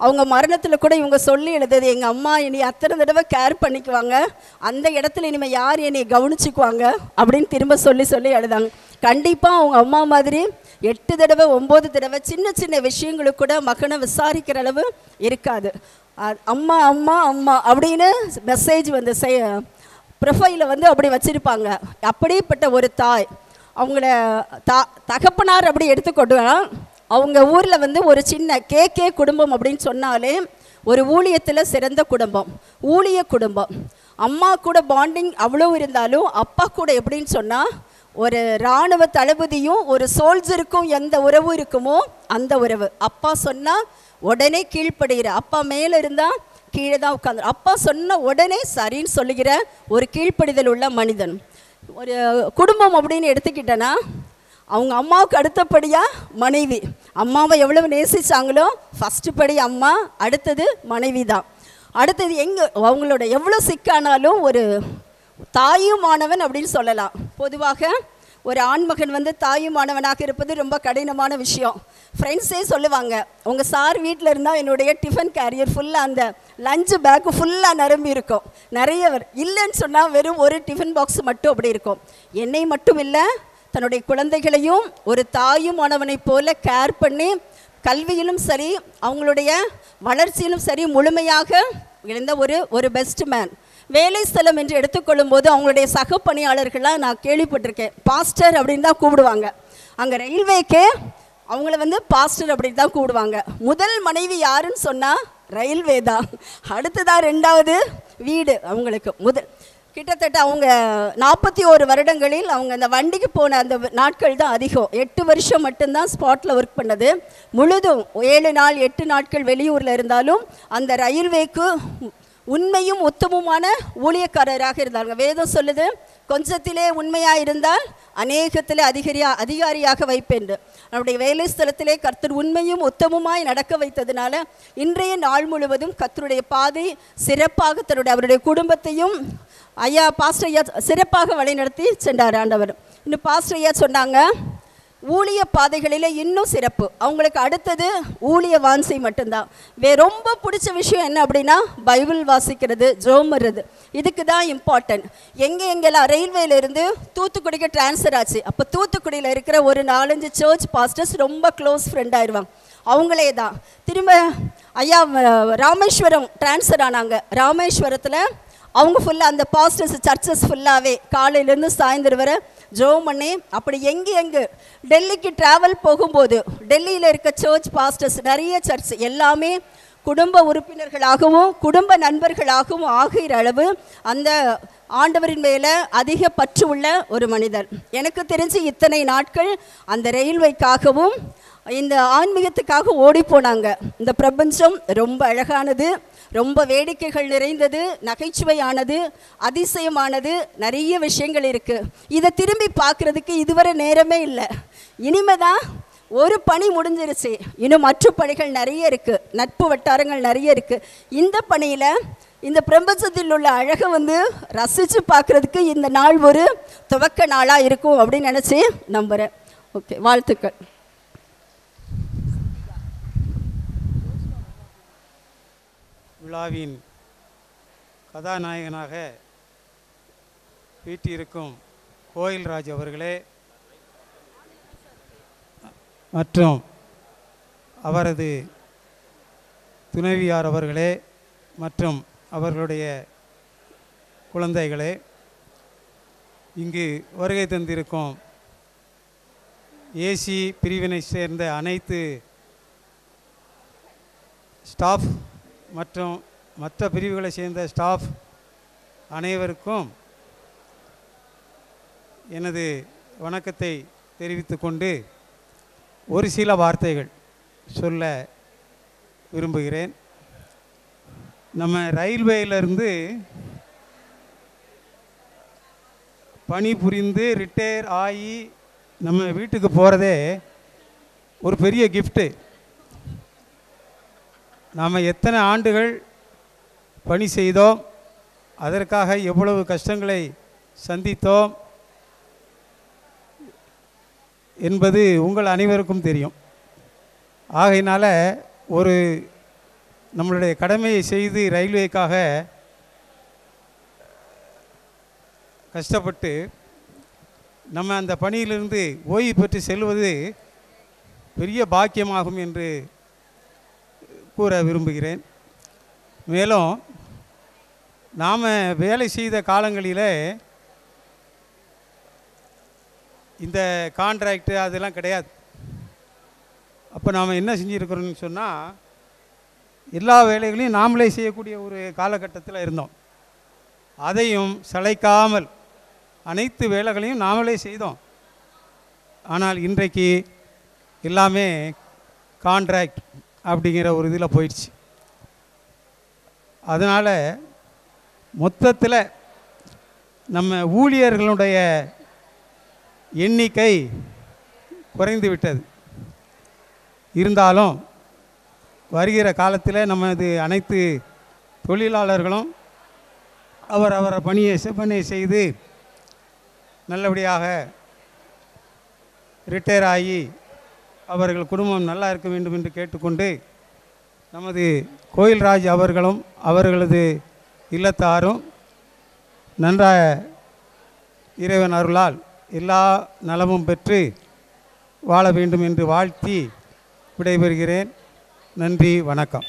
அவங்க மரணத்தில் கூட இவங்க சொல்லி எழுதுது, எங்கள் அம்மா என்னை அத்தனை தடவை கேர் பண்ணிக்குவாங்க, அந்த இடத்துல இனிமேல் யார் என்னை கவனிச்சுக்குவாங்க அப்படின்னு திரும்ப சொல்லி எழுதாங்க. கண்டிப்பாக அவங்க அம்மா மாதிரி 8 தடவை 9 தடவை சின்ன விஷயங்களுக்கு கூட மகனை விசாரிக்கிற அளவு இருக்காது. அம்மா அம்மா அம்மா அப்படின்னு மெசேஜ் ப்ரொஃபைலில் அப்படி வச்சுருப்பாங்க. அப்படிப்பட்ட ஒரு தாய். அவங்கள தகப்பனார் அப்படி எடுத்துக்கொண்டா அவங்க ஊரில் ஒரு சின்ன கேகே குடும்பம் அப்படின்னு சொன்னாலே ஒரு ஊழியத்தில் சிறந்த குடும்பம், ஊழிய குடும்பம். அம்மா கூட பாண்டிங் அவ்வளோ இருந்தாலும் அப்பா கூட எப்படின்னு சொன்னால் ஒரு இராணுவ தளபதியும் ஒரு சோல்ஜருக்கும் எந்த உறவு இருக்குமோ அந்த உறவு. அப்பா சொன்னால் உடனே கீழ்ப்படுகிற, அப்பா மேலே இருந்தால் கீழே தான் உட்காந்து, அப்பா சொன்ன உடனே சரின்னு சொல்லுகிற ஒரு கீழ்ப்படிதல் உள்ள மனிதன். ஒரு குடும்பம் அப்படின்னு எடுத்துக்கிட்டேன்னா அவங்க அம்மாவுக்கு அடுத்தபடியாக மனைவி. அம்மாவை எவ்வளவு நேசித்தாங்களோ ஃபஸ்ட்டு படி அம்மா, அடுத்தது மனைவி தான். அடுத்தது அவங்களோட எவ்வளோ சிக்கானாலும் ஒரு தாயுமானவன் அப்படின்னு சொல்லலாம். பொதுவாக ஒரு ஆண்மகன் தாயுமானவனாக இருப்பது ரொம்ப கடினமான விஷயம். ஃப்ரெண்ட்ஸே சொல்லுவாங்க, உங்கள் சார் வீட்டில் இருந்தால் என்னுடைய டிஃபன் கேரியர் ஃபுல்லாக அந்த லஞ்சு பேக்கு ஃபுல்லாக நிரம்பி இருக்கும். நிறைய இல்லைன்னு சொன்னால் வெறும் ஒரு டிஃபன் பாக்ஸ் மட்டும் அப்படி இருக்கும். என்னை மட்டும் இல்லை, தன்னுடைய குழந்தைகளையும் ஒரு தாயுமானவனை போல கேர் பண்ணி கல்வியிலும் சரி அவங்களுடைய வளர்ச்சியிலும் சரி முழுமையாக இழந்த ஒரு பெஸ்ட் மேன். வேலை ஸ்தலம் என்று எடுத்துக்கொள்ளும் போது அவங்களுடைய சக பணியாளர்கள்லாம் நான் கேள்விப்பட்டிருக்கேன், பாஸ்டர் அப்படின்னு தான் கூப்பிடுவாங்க. அங்கே ரயில்வேக்கே அவங்கள பாஸ்டர் அப்படின்னு தான் கூப்பிடுவாங்க. முதல் மனைவி யாருன்னு சொன்னால் ரயில்வே தான். அடுத்ததான் 2வது வீடு. அவங்களுக்கு கிட்டத்தட்ட அவங்க 41 வருடங்களில் அவங்க அந்த வண்டிக்கு போன அந்த நாட்கள் தான் அதிகம். 8 வருஷம் மட்டும்தான் ஸ்பாட்டில் ஒர்க் பண்ணது. முழுதும் 7 நாள் 8 நாட்கள் வெளியூரில் இருந்தாலும் அந்த ரயில்வேக்கு உண்மையும் உத்தமுமான ஊழியக்காரராக இருந்தாங்க. வேதம் சொல்லுது, கொஞ்சத்திலே உண்மையாக இருந்தால் அநேகத்திலே அதிகாரியாக வைப்பேன். நம்முடைய வேலை ஸ்தலத்திலே கர்த்தர் உண்மையும் உத்தமுமாய் நடக்க வைத்ததுனால இன்றைய நாள் முழுவதும் கர்த்தருடைய பாதை சிறப்பாக அவருடைய குடும்பத்தையும் பாஸ்டர் ஐயா சிறப்பாக வழிநடத்தி சென்றார் ஆண்டவர். இன்னும் பாஸ்டர் ஐயா சொன்னாங்க, ஊழிய பாதைகளில் இன்னும் சிறப்பு. அவங்களுக்கு அடுத்தது ஊழிய வாஞ்சை மட்டும்தான். ரொம்ப பிடிச்ச விஷயம் என்ன அப்படின்னா பைபிள் வாசிக்கிறது, ஜெபம் பண்ணுறது. இதுக்கு தான் இம்பார்ட்டன்ட். எங்கெல்லாம் ரயில்வேலேருந்து தூத்துக்குடிக்கு ட்ரான்ஸ்ஃபர் ஆச்சு, அப்போ தூத்துக்குடியில் இருக்கிற ஒரு 4-5 சர்ச் பாஸ்டர்ஸ் ரொம்ப க்ளோஸ் ஃப்ரெண்ட் ஆயிடுவாங்க. அவங்களே தான் திரும்ப ஐயா ராமேஸ்வரம் ட்ரான்ஸ்ஃபர் ஆனாங்க. ராமேஸ்வரத்தில் அவங்க ஃபுல்லாக அந்த பாஸ்டர்ஸ் சர்ச்சஸ் ஃபுல்லாகவே காலையிலேருந்து சாயந்தரம் வரை ஜெபம் பண்ணி, அப்படி எங்கே டெல்லிக்கு ட்ராவல் போகும்போது டெல்லியில் இருக்க சர்ச் பாஸ்டர்ஸ் நிறைய சர்ச் எல்லாமே குடும்ப உறுப்பினர்களாகவும் குடும்ப நண்பர்களாகவும் ஆகிற அளவு அந்த ஆண்டவரின் மேலே அதிக பற்று உள்ள ஒரு மனிதர். எனக்கு தெரிஞ்சு இத்தனை நாட்கள் அந்த ரயில்வேக்காகவும் இந்த ஆன்மீகத்துக்காக ஓடி போனாங்க. இந்த பிரபஞ்சம் ரொம்ப அழகானது, ரொம்ப வேடிக்கைகள் நிறைந்தது, நகைச்சுவையானது, அதிசயமானது, நிறைய விஷயங்கள் இருக்குது. இதை திரும்பி பார்க்குறதுக்கு இதுவரை நேரமே இல்லை. இனிமேதான் ஒரு பணி முடிஞ்சிருச்சு, இன்னும் மற்ற பணிகள் நிறைய இருக்குது, நட்பு வட்டாரங்கள் நிறைய இருக்குது. இந்த பணியில் இந்த பிரபஞ்சத்தில் உள்ள அழகை ரசித்து பார்க்குறதுக்கு இந்த நாள் ஒரு துவக்க நாளாக இருக்கும் அப்படின்னு நினச்சி நம்புகிறேன். ஓகே, வாழ்த்துக்கள். விழாவின் கதாநாயகனாக வீட்டிருக்கும் கோயில்ராஜ் அவர்களே மற்றும் அவரது துணைவியார் அவர்களே மற்றும் அவர்களுடைய குழந்தைகளே, இங்கு வருகை தந்திருக்கும் ஏசி பிரிவினை சேர்ந்த அனைத்து ஸ்டாஃப் மற்றும் மற்ற பிரிவுகளை சேர்ந்த ஸ்டாஃப் அனைவருக்கும் எனது வணக்கத்தை தெரிவித்துக்கொண்டு ஒரு சில வார்த்தைகள் சொல்ல விரும்புகிறேன். நம்ம ரயில்வேயிலிருந்து பணி புரிந்து ரிட்டையர் ஆகி நம்ம வீட்டுக்கு போகிறதே ஒரு பெரிய கிஃப்ட்டு. நாம் எத்தனை ஆண்டுகள் பணி செய்தோம், அதற்காக எவ்வளவு கஷ்டங்களை சந்தித்தோம் என்பது உங்கள் அனைவருக்கும் தெரியும். ஆகையினால ஒரு நம்மளுடைய கடமையை செய்து ரயில்வேக்காக கஷ்டப்பட்டு நம்ம அந்த பணியிலிருந்து ஓய்வு பெற்று செல்வது பெரிய பாக்கியமாகும் என்று கூற விரும்புகிறேன். மேலும் நாம் வேலை செய்த காலங்களில் இந்த கான்ட்ராக்டு அதெல்லாம் கிடையாது. அப்போ நாம் என்ன செஞ்சுருக்கிறோன்னு சொன்னால், எல்லா வேலைகளையும் நாமளே செய்யக்கூடிய ஒரு காலகட்டத்தில் இருந்தோம். அதையும் சளைக்காமல் அனைத்து வேலைகளையும் நாமளே செய்தோம். ஆனால் இன்றைக்கு எல்லாமே கான்ட்ராக்ட் அப்படிங்கிற ஒரு இதில் போயிடுச்சு. அதனால் மொத்தத்தில் நம்ம ஊழியர்களுடைய எண்ணிக்கை குறைந்து விட்டது. இருந்தாலும் வருகிற காலத்தில் நமது அனைத்து தொழிலாளர்களும் அவரை பணியை செய்து நல்லபடியாக ரிட்டையர் ஆகி அவர்கள் குடும்பம் நல்லா இருக்க வேண்டும் என்று கேட்டுக்கொண்டு, நமது கோயில்ராஜ் அவர்களும் அவர்களது இல்லத்தாரும் நன்றாக இறைவன் அருளால் எல்லா நலமும் பெற்று வாழ வேண்டும் என்று வாழ்த்தி விடைபெறுகிறேன். நன்றி, வணக்கம்.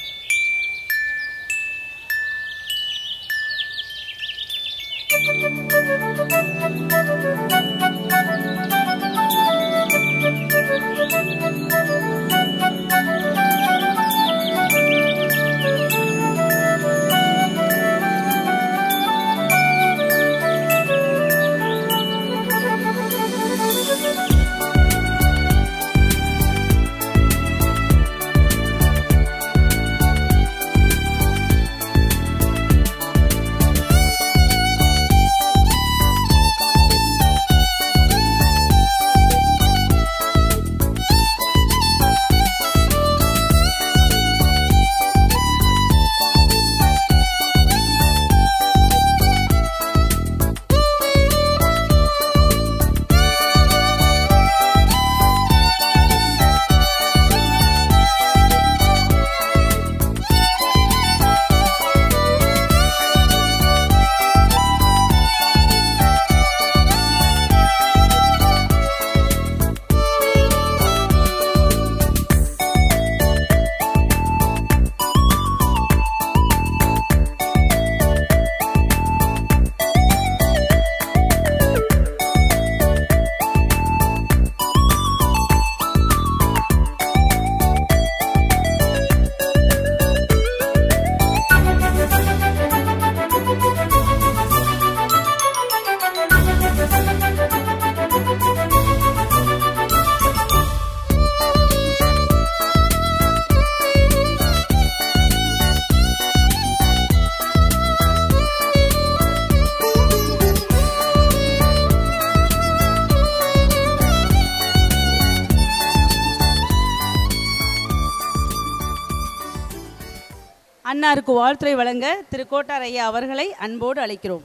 அன்னாருக்கு வாழ்த்துரை வழங்க திரு கோட்டார் ஐயா அவர்களை அன்போடு அழைக்கிறோம்.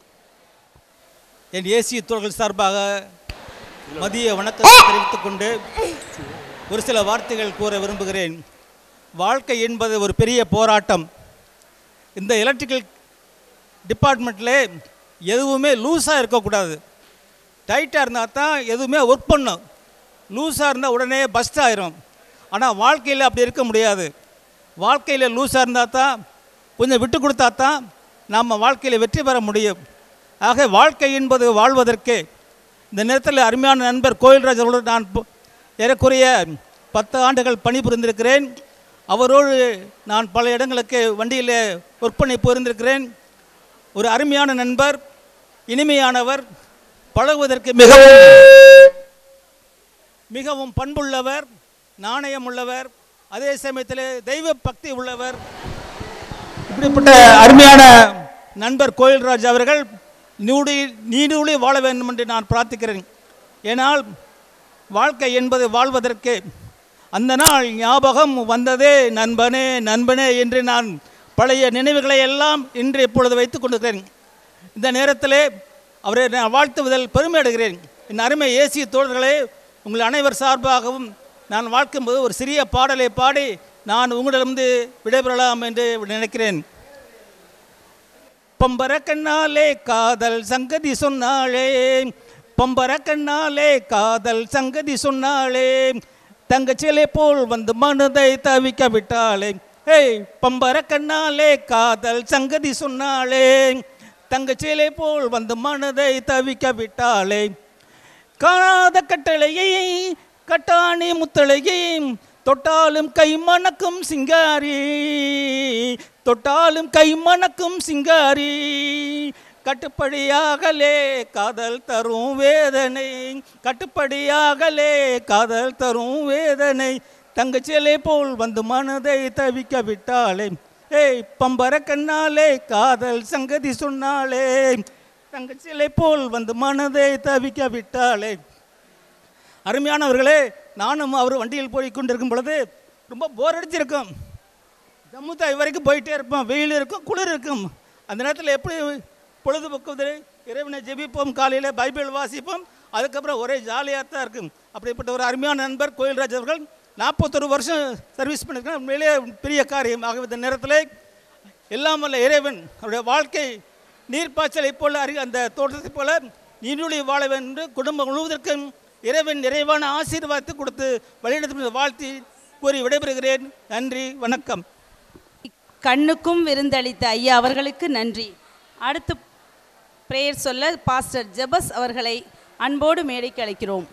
என் ஏசி தோழர்கள் சார்பாக மதிய வணக்கத்தை தெரிவித்துக் கொண்டு ஒரு சில வார்த்தைகள் கூற விரும்புகிறேன். வாழ்க்கை என்பது ஒரு பெரிய போராட்டம். இந்த எலக்ட்ரிக்கல் டிபார்ட்மெண்ட்டில் எதுவுமே லூஸாக இருக்கக்கூடாது. டைட்டாக இருந்தால் தான் எதுவுமே ஒர்க் பண்ணும். லூஸாக இருந்தால் உடனே பஸ்ட் ஆயிரும். ஆனால் வாழ்க்கையில் அப்படி இருக்க முடியாது. வாழ்க்கையில் லூஸாக இருந்தால் தான், கொஞ்சம் விட்டு கொடுத்தா தான் நாம் வாழ்க்கையில் வெற்றி பெற முடியும். ஆக வாழ்க்கை என்பது வாழ்வதற்கு இந்த நேரத்தில் அருமையான நண்பர் கோயில்ராஜ் அவர்களோடு நான் ஏறக்குறைய 10 ஆண்டுகள் பணிபுரிந்திருக்கிறேன். அவரோடு நான் பல இடங்களுக்கு வண்டியில் ஒர்க் பண்ணி போயிருந்திருக்கிறேன். ஒரு அருமையான நண்பர், இனிமையானவர், பழகுவதற்கு மிகவும் பண்புள்ளவர், நாணயம் உள்ளவர், அதே சமயத்தில் தெய்வ பக்தி உள்ளவர். இப்படிப்பட்ட அருமையான நண்பர் கோயில்ராஜ் அவர்கள் நீடூழி வாழ வேண்டும் என்று நான் பிரார்த்திக்கிறேன். ஏனால் வாழ்க்கை என்பது வாழ்வதற்கு அந்த நாள் ஞாபகம் வந்ததே நண்பனே நண்பனே என்று நான் பழைய நினைவுகளை எல்லாம் இன்று இப்பொழுது வைத்துக் கொண்டிருக்கிறேன். இந்த நேரத்திலே அவரை நான் வாழ்த்துவதில் பெருமை அடைகிறேன். என் அருமை ஏசிய தோழர்களே, உங்கள் அனைவர் சார்பாகவும் நான் வாழ்க்கும்போது ஒரு சிறிய பாடலை பாடி நான் உங்களிடமிருந்து விடைபெறலாம் என்று நினைக்கிறேன். பம்பர கண்ணாலே காதல் சங்கதி சொன்னாளே, பம்பர கண்ணாலே காதல் சங்கதி சொன்னாளே, தங்கச்சிலை போல் வந்து மனதை தவிக்க விட்டாளே. ஏய், பம்பர கண்ணாலே காதல் சங்கதி சொன்னாளே, தங்கச்சிலை போல் வந்து மனதை தவிக்க விட்டாளே. காணாத கட்டளையை கட்டாணி முத்தளையை தொட்டாலும் கை மணக்கும் சிங்காரி, தொட்டாலும் கை மணக்கும் சிங்காரி, கட்டுப்படியாகலே காதல் தரும் வேதனை, கட்டுப்படியாகலே காதல் தரும் வேதனை, தங்கச்சிலை போல் வந்து மனதை தவிக்க விட்டாளே. ஏய், பம்பர கண்ணாலே காதல் சங்கதி சொன்னாலே, தங்கச்சிலை போல் வந்து மனதை தவிக்க விட்டாளே. அருமையானவர்களே, நானும் அவர் வண்டியில் போய் கொண்டிருக்கும் பொழுது ரொம்ப போர் அடிச்சிருக்கும். ஜம்முத்தாய் வரைக்கும் போயிட்டே இருப்போம். வெயில் இருக்கும், குளிர் இருக்கும். அந்த நேரத்தில் எப்படி பொழுதுபோக்குவது? இறைவனை ஜெபிப்போம், காலையில் பைபிள் வாசிப்போம், அதுக்கப்புறம் ஒரே ஜாலியாக தான் இருக்கும். அப்படிப்பட்ட ஒரு அருமையான நண்பர் கோயில்ராஜ் அவர்கள் 41 வருஷம் சர்வீஸ் பண்ணியிருக்காங்க. உண்மையிலே பெரிய காரியம். ஆகவே இந்த நேரத்தில் எல்லாம் வல்ல இறைவன் அவருடைய வாழ்க்கை நீர்ப்பாய்ச்சலை போல அந்த தோட்டத்தை போல நீடுழி வாழ வேண்டும். குடும்பம் முழுவதற்கும் இறைவன் நிறைவான ஆசீர்வாதத்தை கொடுத்து வழிநடத்தி வாழ்த்தி கூறி விடைபெறுகிறேன். நன்றி, வணக்கம். கண்ணுக்கும் விருந்தளித்த ஐயா அவர்களுக்கு நன்றி. அடுத்து பிரேயர் சொல்ல பாஸ்டர் ஜெபஸ் அவர்களை அன்போடு மேடைக்கு அழைக்கிறோம்.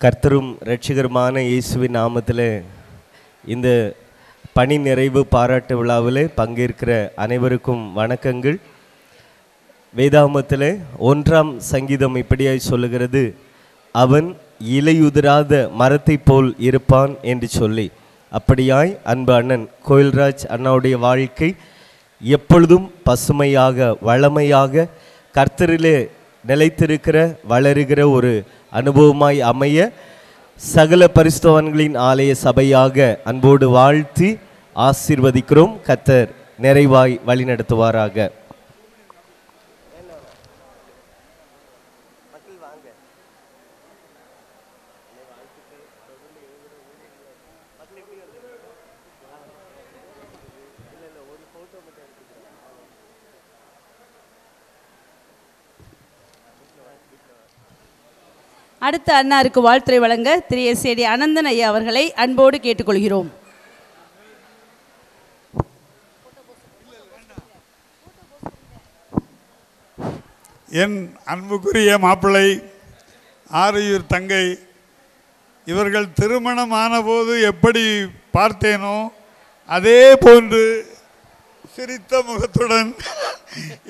கர்த்தரும் இரட்சகருமான இயேசுவின் நாமத்தில் இந்த பணி நிறைவு பாராட்டு விழாவில் பங்கேற்கிற அனைவருக்கும் வணக்கங்கள். வேதாகமத்தில் 1ஆம் சங்கீதம் இப்படியாய் சொல்லுகிறது, அவன் இலையுதிராத மரத்தை போல் இருப்பான் என்று சொல்லி. அப்படியாய் அன்பு அண்ணன் கோயில்ராஜ் அண்ணாவுடைய வாழ்க்கை எப்பொழுதும் பசுமையாக வளமையாக கர்த்தரிலே நிலைத்திருக்கிற வளருகிற ஒரு அனுபவமாய் அமைய சகல பரிசுத்தவான்களின் ஆலய சபையாக அன்போடு வாழ்த்தி ஆசீர்வதிக்கிறோம். கர்த்தர் நிறைவாய் வழிநடத்துவாராக. அடுத்த அன்னாருக்கு வாழ்த்துரை வழங்க திரு எஸ்ஏடி அனந்தன் ஐயா அவர்களை அன்போடு கேட்டுக்கொள்கிறோம். என் அன்புக்குரிய மாப்பிள்ளை ஆரையூர் தங்கை, இவர்கள் திருமணமான போது எப்படி பார்த்தேனோ அதே போன்று சிரித்த முகத்துடன்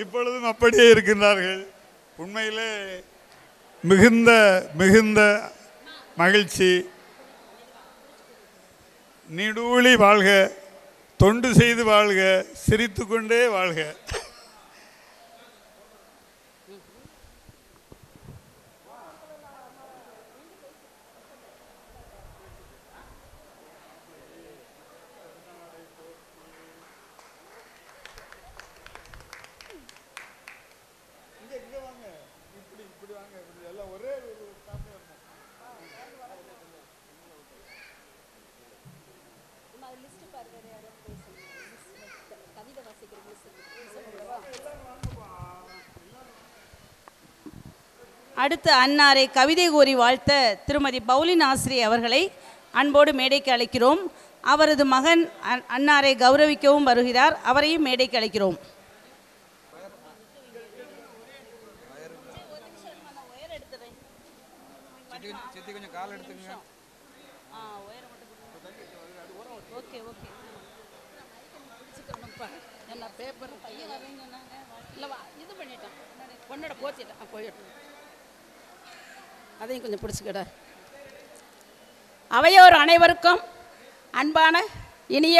இப்பொழுதும் அப்படியே இருக்கின்றார்கள். உண்மையிலே மிகுந்த மிகுந்த மகிழ்ச்சி. நீடூழி வாழ்க, தொண்டு செய்து வாழ்க, சிரித்து கொண்டே வாழ்க. அடுத்து அன்னாரை கவிதை கூறி வாழ்த்த திருமதி பவுலின் ஆசிரியை அவர்களை அன்போடு மேடைக்கு அழைக்கிறோம். அவரது மகன் அன்னாரை கௌரவிக்கவும் வருகிறார். அவரையும் மேடைக்கு அழைக்கிறோம். கொஞ்சம் கால் எடுத்துக்கங்க. Okay okay. என்ன பேப்பர் பையன் வரேன்னு சொன்னாங்க. இல்லை இது பண்ணிட்டேன், பொண்ணோட போத்திட்டேன், போயிட்டேன். அதையும் கொஞ்சம் பிடிச்சிக்கடா. அவையோர் அனைவருக்கும் அன்பான இனிய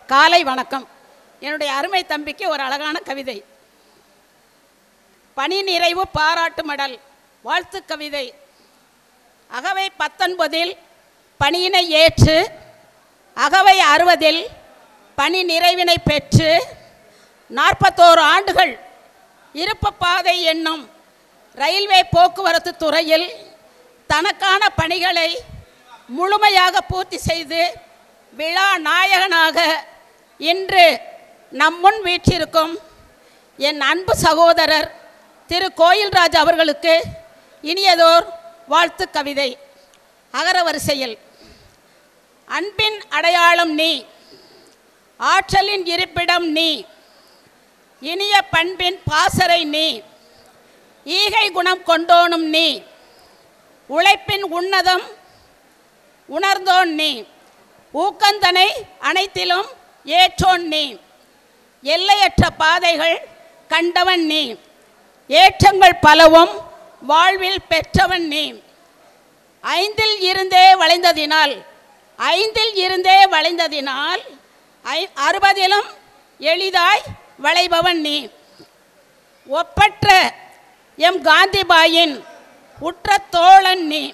காலை வணக்கம். என்னுடைய அருமை தம்பிக்கு ஒரு அழகான கவிதை. பணி நிறைவு பாராட்டு மடல் வாழ்த்து கவிதை. அகவை 19 பணியினை ஏற்று அகவை 60 பணி நிறைவினை பெற்று 41 ஆண்டுகள் இருப்பு பாதை என்னும் ரயில்வே போக்குவரத்து துறையில் தனக்கான பணிகளை முழுமையாக பூர்த்தி செய்து விழா நாயகனாக இன்று நம் முன் வீற்றிருக்கும் என் அன்பு சகோதரர் திரு கோயில்ராஜ் அவர்களுக்கு இனியதோர் வாழ்த்து கவிதை. அகர வரிசையில். அன்பின் அடையாளம் நீ, ஆற்றலின் இருப்பிடம் நீ, இனிய பண்பின் பாசறை நீ, ஈகை குணம் கொண்டோனும் நீ, உழைப்பின் உன்னதம் உணர்ந்தோன் நீ, ஊக்கந்தனை அனைத்திலும் ஏற்றோன் நீ, எல்லையற்ற பாதைகள் கண்டவன் நீ, ஏற்றங்கள் பலவும் வாழ்வில் பெற்றவன் நீ, ஐந்தில் இருந்தே வளைந்ததினால் 60லும் எளிதாய் வளைபவன் நீ, ஒப்பற்ற எம் காந்திபாயின் உற்ற தோழன் நீ,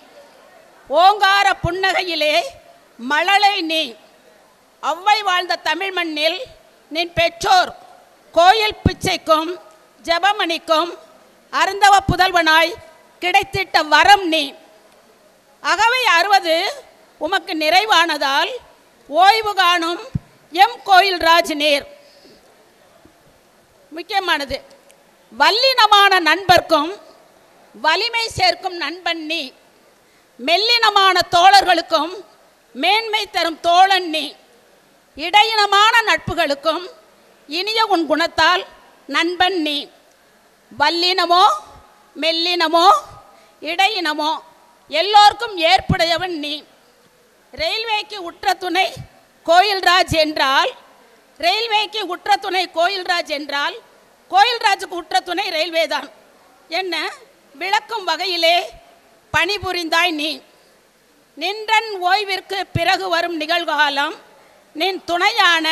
ஓங்கார புன்னகையிலே மழலை நீ, ஒவ்வை வாழ்ந்த தமிழ் மண்ணில் நின் பெற்றோர் கோயில் பிச்சைக்கும் ஜெபமணிக்கும் அருந்தவ புதல்வனாய் கிடைத்திட்ட வரம் நீ. அகவை 60 உமக்கு நிறைவானதால் ஓய்வு காணும் எம் கோயில்ராஜ் நீர். முக்கியமானது, வல்லினமான நண்பர்க்கும் வலிமை சேர்க்கும் நண்பன் நீ, மெல்லினமான தோழர்களுக்கும் மேன்மை தரும் தோழன் நீ, இடையினமான நட்புகளுக்கும் இனிய உன் குணத்தால் நண்பன் நீ, வல்லினமோ மெல்லினமோ இடையினமோ எல்லோருக்கும் ஏற்புடையவன் நீ. ரயில்வேக்கு உற்ற துணை கோயில்ராஜ் என்றால், ரயில்வேக்கு உற்ற துணை கோயில்ராஜ் என்றால் கோயில்ராஜுக்கு உற்ற துணை ரயில்வே தான் என்ன விளக்கும் வகையிலே பணிபுரிந்தாய் நீ. நின்றன் ஓய்விற்கு பிறகு வரும் நிகழ்காலம் நின் துணையான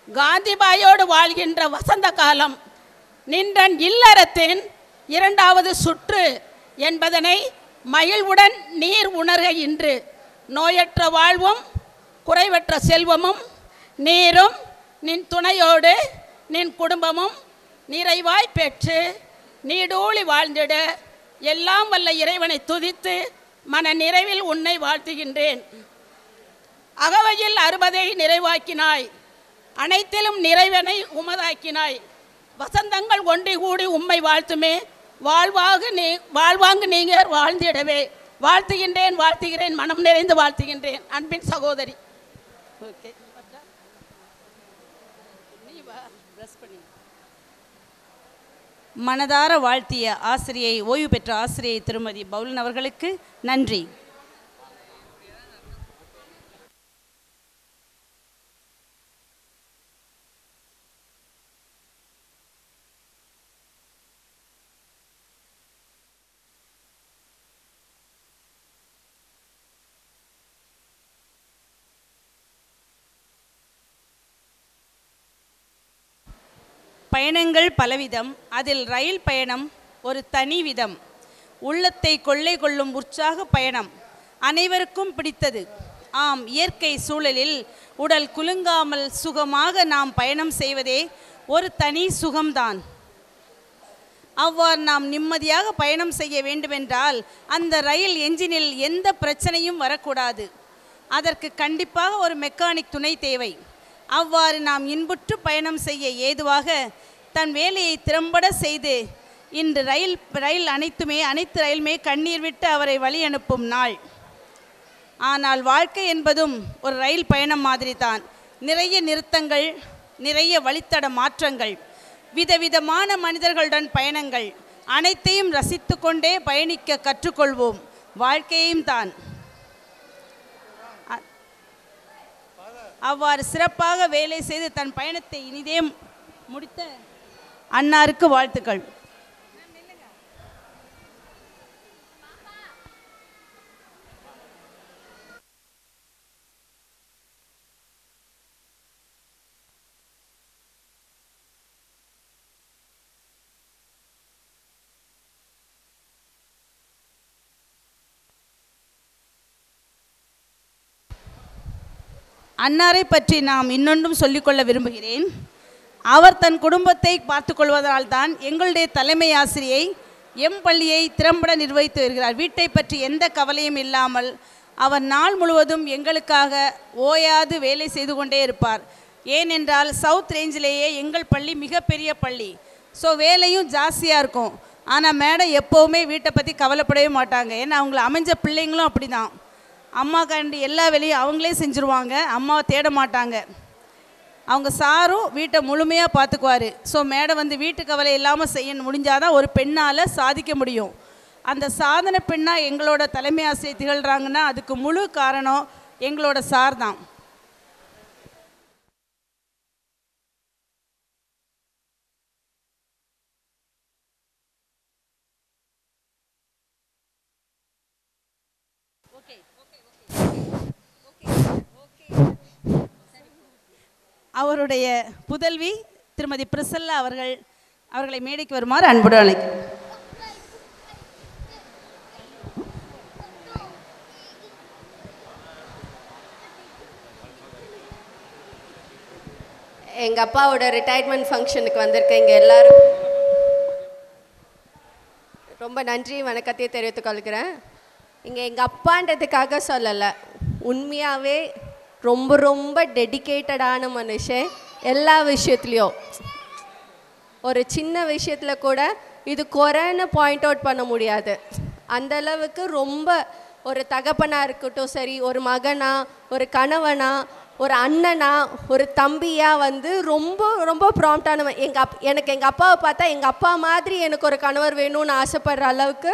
காந்திபாயோடு வாழ்கின்ற வசந்த காலம், நின்றன் இல்லறத்தின் 2வது சுற்று என்பதனை மகிழ்வுடன் நீர் உணர்க இன்று. நோயற்ற வாழ்வும் குறைவற்ற செல்வமும் நீரும் நின் துணையோடு நின் குடும்பமும் நிறைவாய் பெற்று நீடூழி வாழ்ந்திட எல்லாம் வல்ல இறைவனை துதித்து மன நிறைவில் உன்னை வாழ்த்துகின்றேன். அகவையில் 60ஐ நிறைவாக்கினாய், அனைத்திலும் நிறைவனை உமதாக்கினாய். வசந்தங்கள் ஒன்றி கூடி உம்மை வாழ்த்துமே, வாழ்வாங்கு நீங்கள் வாழ்ந்திடவே வாழ்த்துகிறேன், மனம் நிறைந்து வாழ்த்துகின்றேன். அன்பின் சகோதரி. ஓகே, மனதார வாழ்த்திய ஆசிரியை, ஓய்வு பெற்ற ஆசிரியை திருமதி பவுலின் அவர்களுக்கு நன்றி. பயணங்கள் பலவிதம், அதில் ரயில் பயணம் ஒரு தனி விதம். உள்ளத்தை கொள்ளை கொள்ளும் உற்சாக பயணம் அனைவருக்கும் பிடித்தது. ஆம், இயற்கை சூழலில் உடல் குலுங்காமல் சுகமாக நாம் பயணம் செய்வதே ஒரு தனி சுகம்தான். அவ்வாறு நாம் நிம்மதியாக பயணம் செய்ய வேண்டுமென்றால் அந்த ரயில் என்ஜினில் எந்த பிரச்சனையும் வரக்கூடாது. அதற்கு கண்டிப்பாக ஒரு மெக்கானிக் துணை தேவை. அவ்வாறு நாம் இன்புற்று பயணம் செய்ய ஏதுவாக தன் வேலையை திறம்பட செய்து இன்று அனைத்து ரயிலுமே கண்ணீர் விட்டு அவரை வழி அனுப்பும் நாள். ஆனால் வாழ்க்கை என்பதும் ஒரு ரயில் பயணம் மாதிரி தான். நிறைய நிறுத்தங்கள், நிறைய வழித்தட மாற்றங்கள், விதவிதமான மனிதர்களுடன் பயணங்கள், அனைத்தையும் ரசித்து கொண்டே பயணிக்க கற்றுக்கொள்வோம். வாழ்க்கையும் தான். அவ்வாறு சிறப்பாக வேலை செய்து தன் பயணத்தை இனிதே முடித்த அன்னாருக்கு வாழ்த்துக்கள். அன்னாரை பற்றி நாம் இன்னொன்றும் சொல்லிக்கொள்ள விரும்புகிறேன். அவர் தன் குடும்பத்தை பார்த்து கொள்வதால்தான் எங்களுடைய தலைமை ஆசிரியை பள்ளியை திறம்பட நிர்வகித்து வருகிறார். வீட்டை பற்றி எந்த கவலையும் இல்லாமல் அவர் நாள் முழுவதும் எங்களுக்காக ஓயாது வேலை செய்து கொண்டே இருப்பார். ஏனென்றால் சவுத் ரேஞ்சிலேயே எங்கள் பள்ளி மிகப்பெரிய பள்ளி. ஸோ வேலையும் ஜாஸ்தியாக இருக்கும். ஆனால் மேடம் எப்போவுமே வீட்டை பற்றி கவலைப்படவே மாட்டாங்க. ஏன்னா அவங்கள அமைஞ்ச பிள்ளைங்களும் அப்படி தான். அம்மாக்காண்டி எல்லா வேலையும் அவங்களே செஞ்சுருவாங்க. அம்மாவை தேட மாட்டாங்க. அவங்க சாரும் வீட்டை முழுமையாக பார்த்துக்குவார். ஸோ மேடம் வந்து வீட்டு கவலை இல்லாமல் செய்ய முடிஞ்சாதான் ஒரு பெண்ணால் சாதிக்க முடியும். அந்த சாதனை பெண்ணாக எங்களோட தலைமை ஆசிரியர் திகழ்கிறாங்கன்னா அதுக்கு முழு காரணம் எங்களோட சார் தான். அவருடைய புதல்வி திருமதி பிரிசல்லா அவர்களை மேடைக்கு வருமாறு அன்புடன் அழைக்கிறேன். எங்கள் அப்பாவோட ரிட்டையர்மெண்ட் ஃபங்க்ஷனுக்கு வந்திருக்கேன். இங்கே எல்லோரும் ரொம்ப நன்றி வணக்கத்தையும் தெரிவித்துக் கொள்கிறேன். இங்கே எங்கள் அப்பான்றதுக்காக சொல்லலை, உண்மையாகவே ரொம்ப ரொம்ப டெடிக்கேட்டடான மனுஷன். எல்லா விஷயத்துலையும் ஒரு சின்ன விஷயத்தில் கூட இது குறைன்னு பாயிண்ட் அவுட் பண்ண முடியாது. அந்தளவுக்கு ரொம்ப ஒரு தகப்பனாக இருக்கட்டும் சரி, ஒரு மகனா, ஒரு கணவனா, ஒரு அண்ணனா, ஒரு தம்பியாக வந்து ரொம்ப ரொம்ப ப்ராம்ப்டானவன். எனக்கு எங்கள் அப்பாவை பார்த்தா எங்கள் அப்பா மாதிரி எனக்கு ஒரு கணவர் வேணும்னு ஆசைப்படுற அளவுக்கு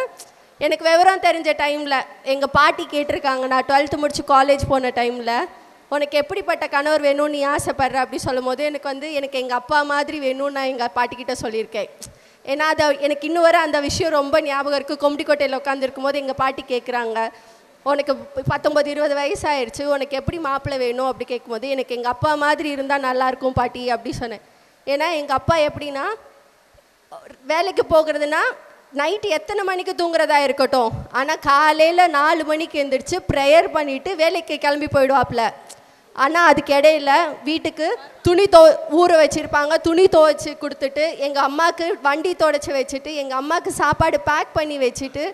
எனக்கு விவரம் தெரிஞ்ச டைமில் எங்கள் பாட்டி கேட்டிருக்காங்க. நான் 12th முடிச்சு காலேஜ் போன டைமில் உனக்கு எப்படிப்பட்ட கணவர் வேணும்னு நீ ஆசைப்படுற அப்படி சொல்லும் போது எனக்கு எங்கள் அப்பா மாதிரி வேணும்னு நான் எங்கள் பாட்டிக்கிட்ட சொல்லியிருக்கேன். ஏன்னா அதை எனக்கு இன்னும் வர அந்த விஷயம் ரொம்ப ஞாபகம் இருக்குது. கொம்படிக்கோட்டையில் உட்காந்துருக்கும் போது எங்கள் பாட்டி கேட்குறாங்க, உனக்கு 19-20 வயசாகிடுச்சு, உனக்கு எப்படி மாப்பிள்ளை வேணும் அப்படி கேட்கும்போது எனக்கு எங்கள் அப்பா மாதிரி இருந்தால் நல்லாயிருக்கும் பாட்டி அப்படி சொன்னேன். ஏன்னா எங்கள் அப்பா எப்படின்னா வேலைக்கு போகிறதுனா நைட்டு எத்தனை மணிக்கு தூங்குறதா இருக்கட்டும், ஆனால் காலையில் 4 மணிக்கு எழுந்திரிச்சு ப்ரேயர் பண்ணிவிட்டு வேலைக்கு கிளம்பி போயிடுவாப்புல. ஆனால் அதுக்கு இடையில வீட்டுக்கு துணி ஊற வச்சுருப்பாங்க, துணி துவைச்சி கொடுத்துட்டு எங்கள் அம்மாவுக்கு வண்டி துடைச்சி வச்சுட்டு எங்கள் அம்மாவுக்கு சாப்பாடு பேக் பண்ணி வச்சுட்டு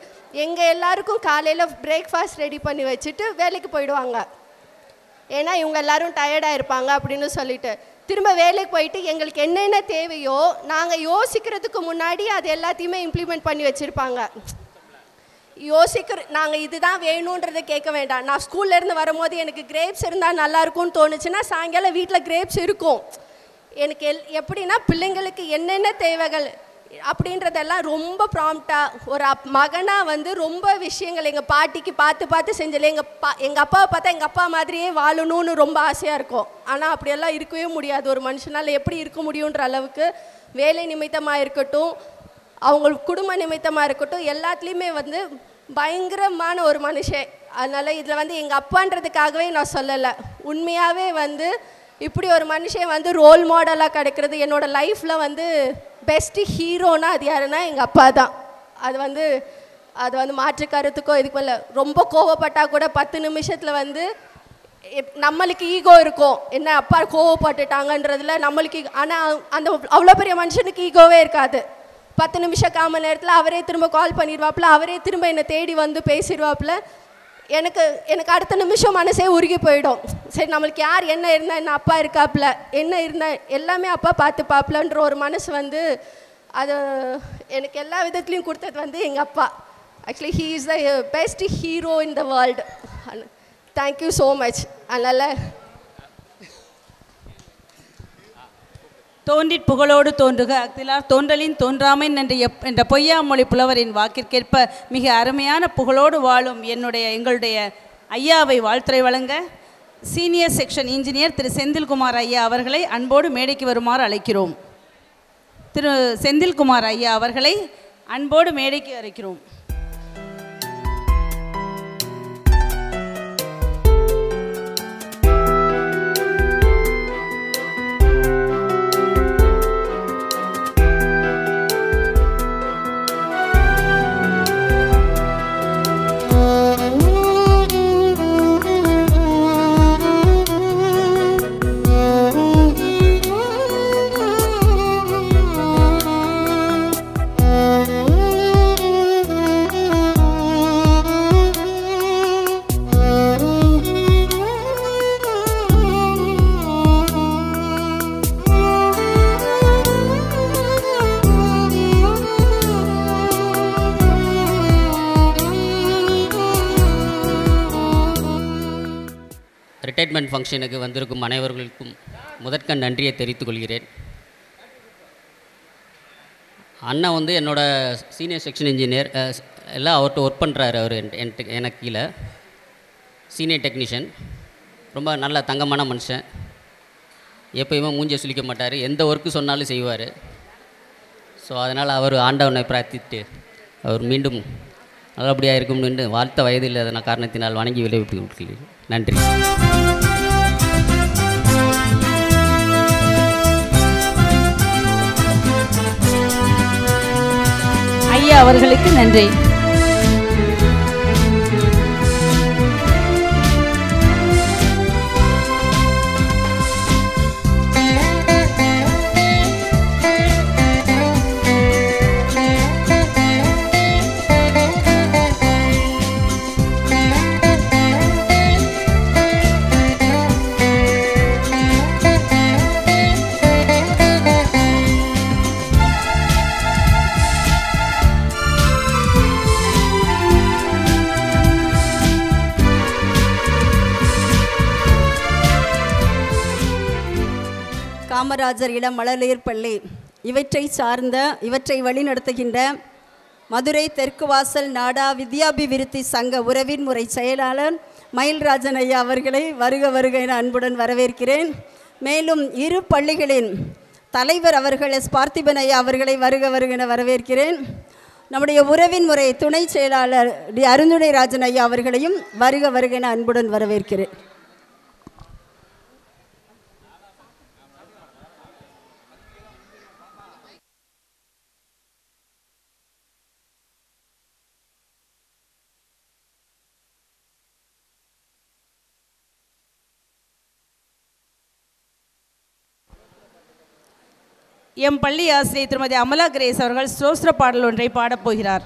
எங்கள் எல்லாருக்கும் காலையில் பிரேக்ஃபாஸ்ட் ரெடி பண்ணி வச்சுட்டு வேலைக்கு போயிடுவாங்க. ஏன்னா இவங்க எல்லோரும் டயர்டாக இருப்பாங்க அப்படின்னு சொல்லிட்டு திரும்ப வேலைக்கு போயிட்டு எங்களுக்கு என்னென்ன தேவையோ நாங்கள் யோசிக்கிறதுக்கு முன்னாடி அது எல்லாத்தையுமே இம்ப்ளிமெண்ட் பண்ணி வச்சுருப்பாங்க. நாங்கள் இதுதான் வேணுன்றதை கேட்க வேண்டாம். நான் ஸ்கூல்லேருந்து வரும்போது எனக்கு கிரேப்ஸ் இருந்தால் நல்லாயிருக்கும்னு தோணுச்சுன்னா சாயங்காலம் வீட்டில் கிரேப்ஸ் இருக்கும். எனக்கு எப்படின்னா பிள்ளைங்களுக்கு என்னென்ன தேவைகள் அப்படின்றதெல்லாம் ரொம்ப ப்ராம்ப்டாக ஒரு மகனாக வந்து ரொம்ப விஷயங்கள் எங்கள் பாட்டிக்கு பார்த்து செஞ்சல. எங்கள் அப்பாவை பார்த்தா எங்கள் அப்பா மாதிரியே வாழணும்னு ரொம்ப ஆசையாக இருக்கும். ஆனால் அப்படியெல்லாம் இருக்கவே முடியாது. ஒரு மனுஷனால் எப்படி இருக்க முடியுன்ற அளவுக்கு வேலை நிமித்தமாக இருக்கட்டும், அவங்க குடும்ப நிமித்தமாக இருக்கட்டும், எல்லாத்துலேயுமே வந்து பயங்கரமான ஒரு மனுஷன். அதனால் இதில் வந்து எங்கள் அப்பான்றதுக்காகவே நான் சொல்லலை, உண்மையாகவே வந்து இப்படி ஒரு மனுஷன் வந்து ரோல் மாடலாக கிடைக்கிறது என்னோடய லைஃப்பில் வந்து பெஸ்ட்டு ஹீரோனா அது யாருன்னா எங்கள் அப்பா தான். அது வந்து மாற்று கருத்துக்கோ இதுக்கு இல்லை. ரொம்ப கோவப்பட்டால் கூட 10 நிமிஷத்தில் வந்து நம்மளுக்கு ஈகோ இருக்கும், என்ன அப்பா கோவப்பட்டுட்டாங்கன்றதுல நம்மளுக்கு. ஆனால் அந்த அவ்வளோ பெரிய மனுஷனுக்கு ஈகோவே இருக்காது. 10 நிமிஷம் 1/4 மணி நேரத்தில் அவரே திரும்ப கால் பண்ணிடுவாப்புல, அவரே திரும்ப என்னை தேடி வந்து பேசிடுவாப்புல. எனக்கு எனக்கு அடுத்த நிமிஷம் மனசே உருகி போயிடும். சரி, நம்மளுக்கு யார் என்ன இருந்தால் என்ன, அப்பா இருக்காப்புல, என்ன இருந்தால் எல்லாமே அப்பா பார்த்துப்பாப்புலன்ற ஒரு மனசு வந்து அது எனக்கு எல்லா விதத்துலையும் கொடுத்தது வந்து எங்கள் அப்பா. Actually he is the best hero in the world. Thank you so much. அதனால் தோன்றிற் புகழோடு தோன்றுக அக்திலார் தோன்றலின் தோன்றாமை என்ற பொய்யாமொழி புலவரின் வாக்கிற்கேற்ப மிக அருமையான புகழோடு வாழும் எங்களுடைய ஐயாவை வாழ்த்துறை வழங்க சீனியர் செக்ஷன் இன்ஜினியர் திரு செந்தில்குமார் ஐயா அவர்களை அன்போடு மேடைக்கு வருமாறு அழைக்கிறோம். திரு செந்தில்குமார் ஐயா அவர்களை அன்போடு மேடைக்கு அழைக்கிறோம். ரிட்டையர்மெண்ட் ஃபங்க்ஷனுக்கு வந்திருக்கும் அனைவர்களுக்கும் முதற்கண் நன்றியை தெரிவித்துக் கொள்கிறேன். அண்ணன் வந்து என்னோட சீனியர் செக்ஷன் இன்ஜினியர், எல்லாம் அவர்கிட்ட ஒர்க் பண்ணுறாரு. அவர் எனக்கு கீழே சீனியர் டெக்னீஷியன். ரொம்ப நல்ல தங்கமான மனுஷன். எப்பயுமே மூஞ்சியை சுளிக்க மாட்டார், எந்த ஒர்க்கு சொன்னாலும் செய்வார். ஸோ அதனால் அவர் ஆண்டவனை பிரார்த்தித்து அவர் மீண்டும் நல்லபடியாக இருக்கும்னு வாழ்த்த வயதில் அதன காரணத்தினால் வணங்கி விளைவித்து கொடுக்கிறேன். நன்றி. ஐயா அவர்களுக்கு நன்றி. காமராஜர் இளம் மழலையர் பள்ளி இவற்றை வழிநடத்துகின்ற மதுரை தெற்கு வாசல் நாடா வித்யாபிவிருத்தி சங்க உறவின் முறை செயலாளர் மயில்ராஜன் ஐயா அவர்களை வருக வருக என அன்புடன் வரவேற்கிறேன். மேலும் இரு பள்ளிகளின் தலைவர் அவர்கள் எஸ் பார்த்திபன் ஐயா அவர்களை வருக வருக என வரவேற்கிறேன். நம்முடைய உறவின் முறை துணை செயலாளர் டி அருந்துணை ராஜன் ஐயா அவர்களையும் வருக வருக என அன்புடன் வரவேற்கிறேன். எம் பள்ளி ஆசிரியர் திருமதி அமலா கிரேஸ் அவர்கள் ஸ்தோத்திர பாடல் ஒன்றை பாடப்போகிறார்.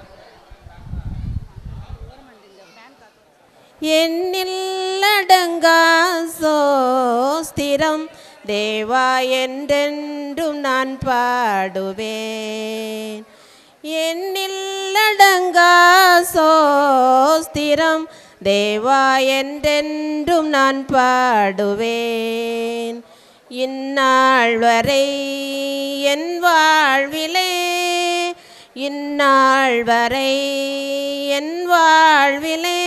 எண்ணில்லடங்கா சோஸ்திரம் தேவா என்றென்றும் நான் பாடுவேன். எண்ணில்லடங்கா சோஸ்திரம் தேவா என்றென்றும் நான் பாடுவேன். இந்நாள் வரை என் வாழ்விலே இந்நாள் வரை என் வாழ்விலே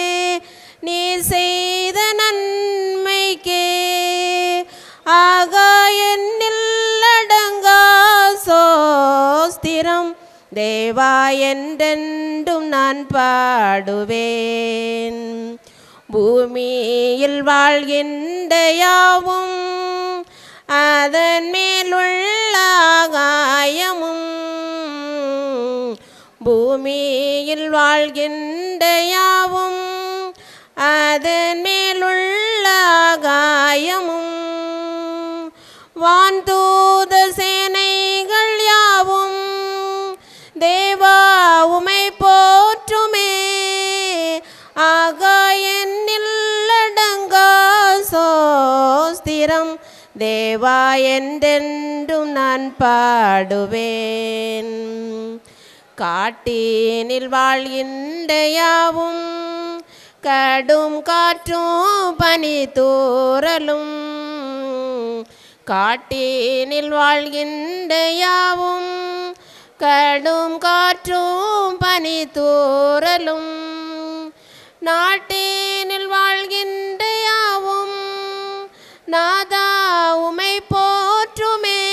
நீ செய்த நன்மைக்கே ஆகா எண்ணில்லடங்கா சோஸ்திரம் தேவா என்றென்றும் நான் பாடுவேன். பூமியில் வாழ்கின்ற யாவும் அதன் மேலுள்ள ஆகாயமும் பூமியில் வாழ்கின்ற யாவும் அதன் மேலுள்ள ஆகாயமும் வான்தூத சேனைகள் யாவும் தேவா உமை போற்றுமே ஆகாயன் தேவா என்றென்றும் நான் பாடுவேன். காட்டினில் வாழ்கின்ற யாவும் கடும் காற்றும் பனி தூறலும், காட்டினில் வாழ்கின்ற யாவும் கடும் காற்றும் பனி தூறலும், நாட்டினில் வாழ்கின்ற யாவும் நாதா உமை போற்றுமே.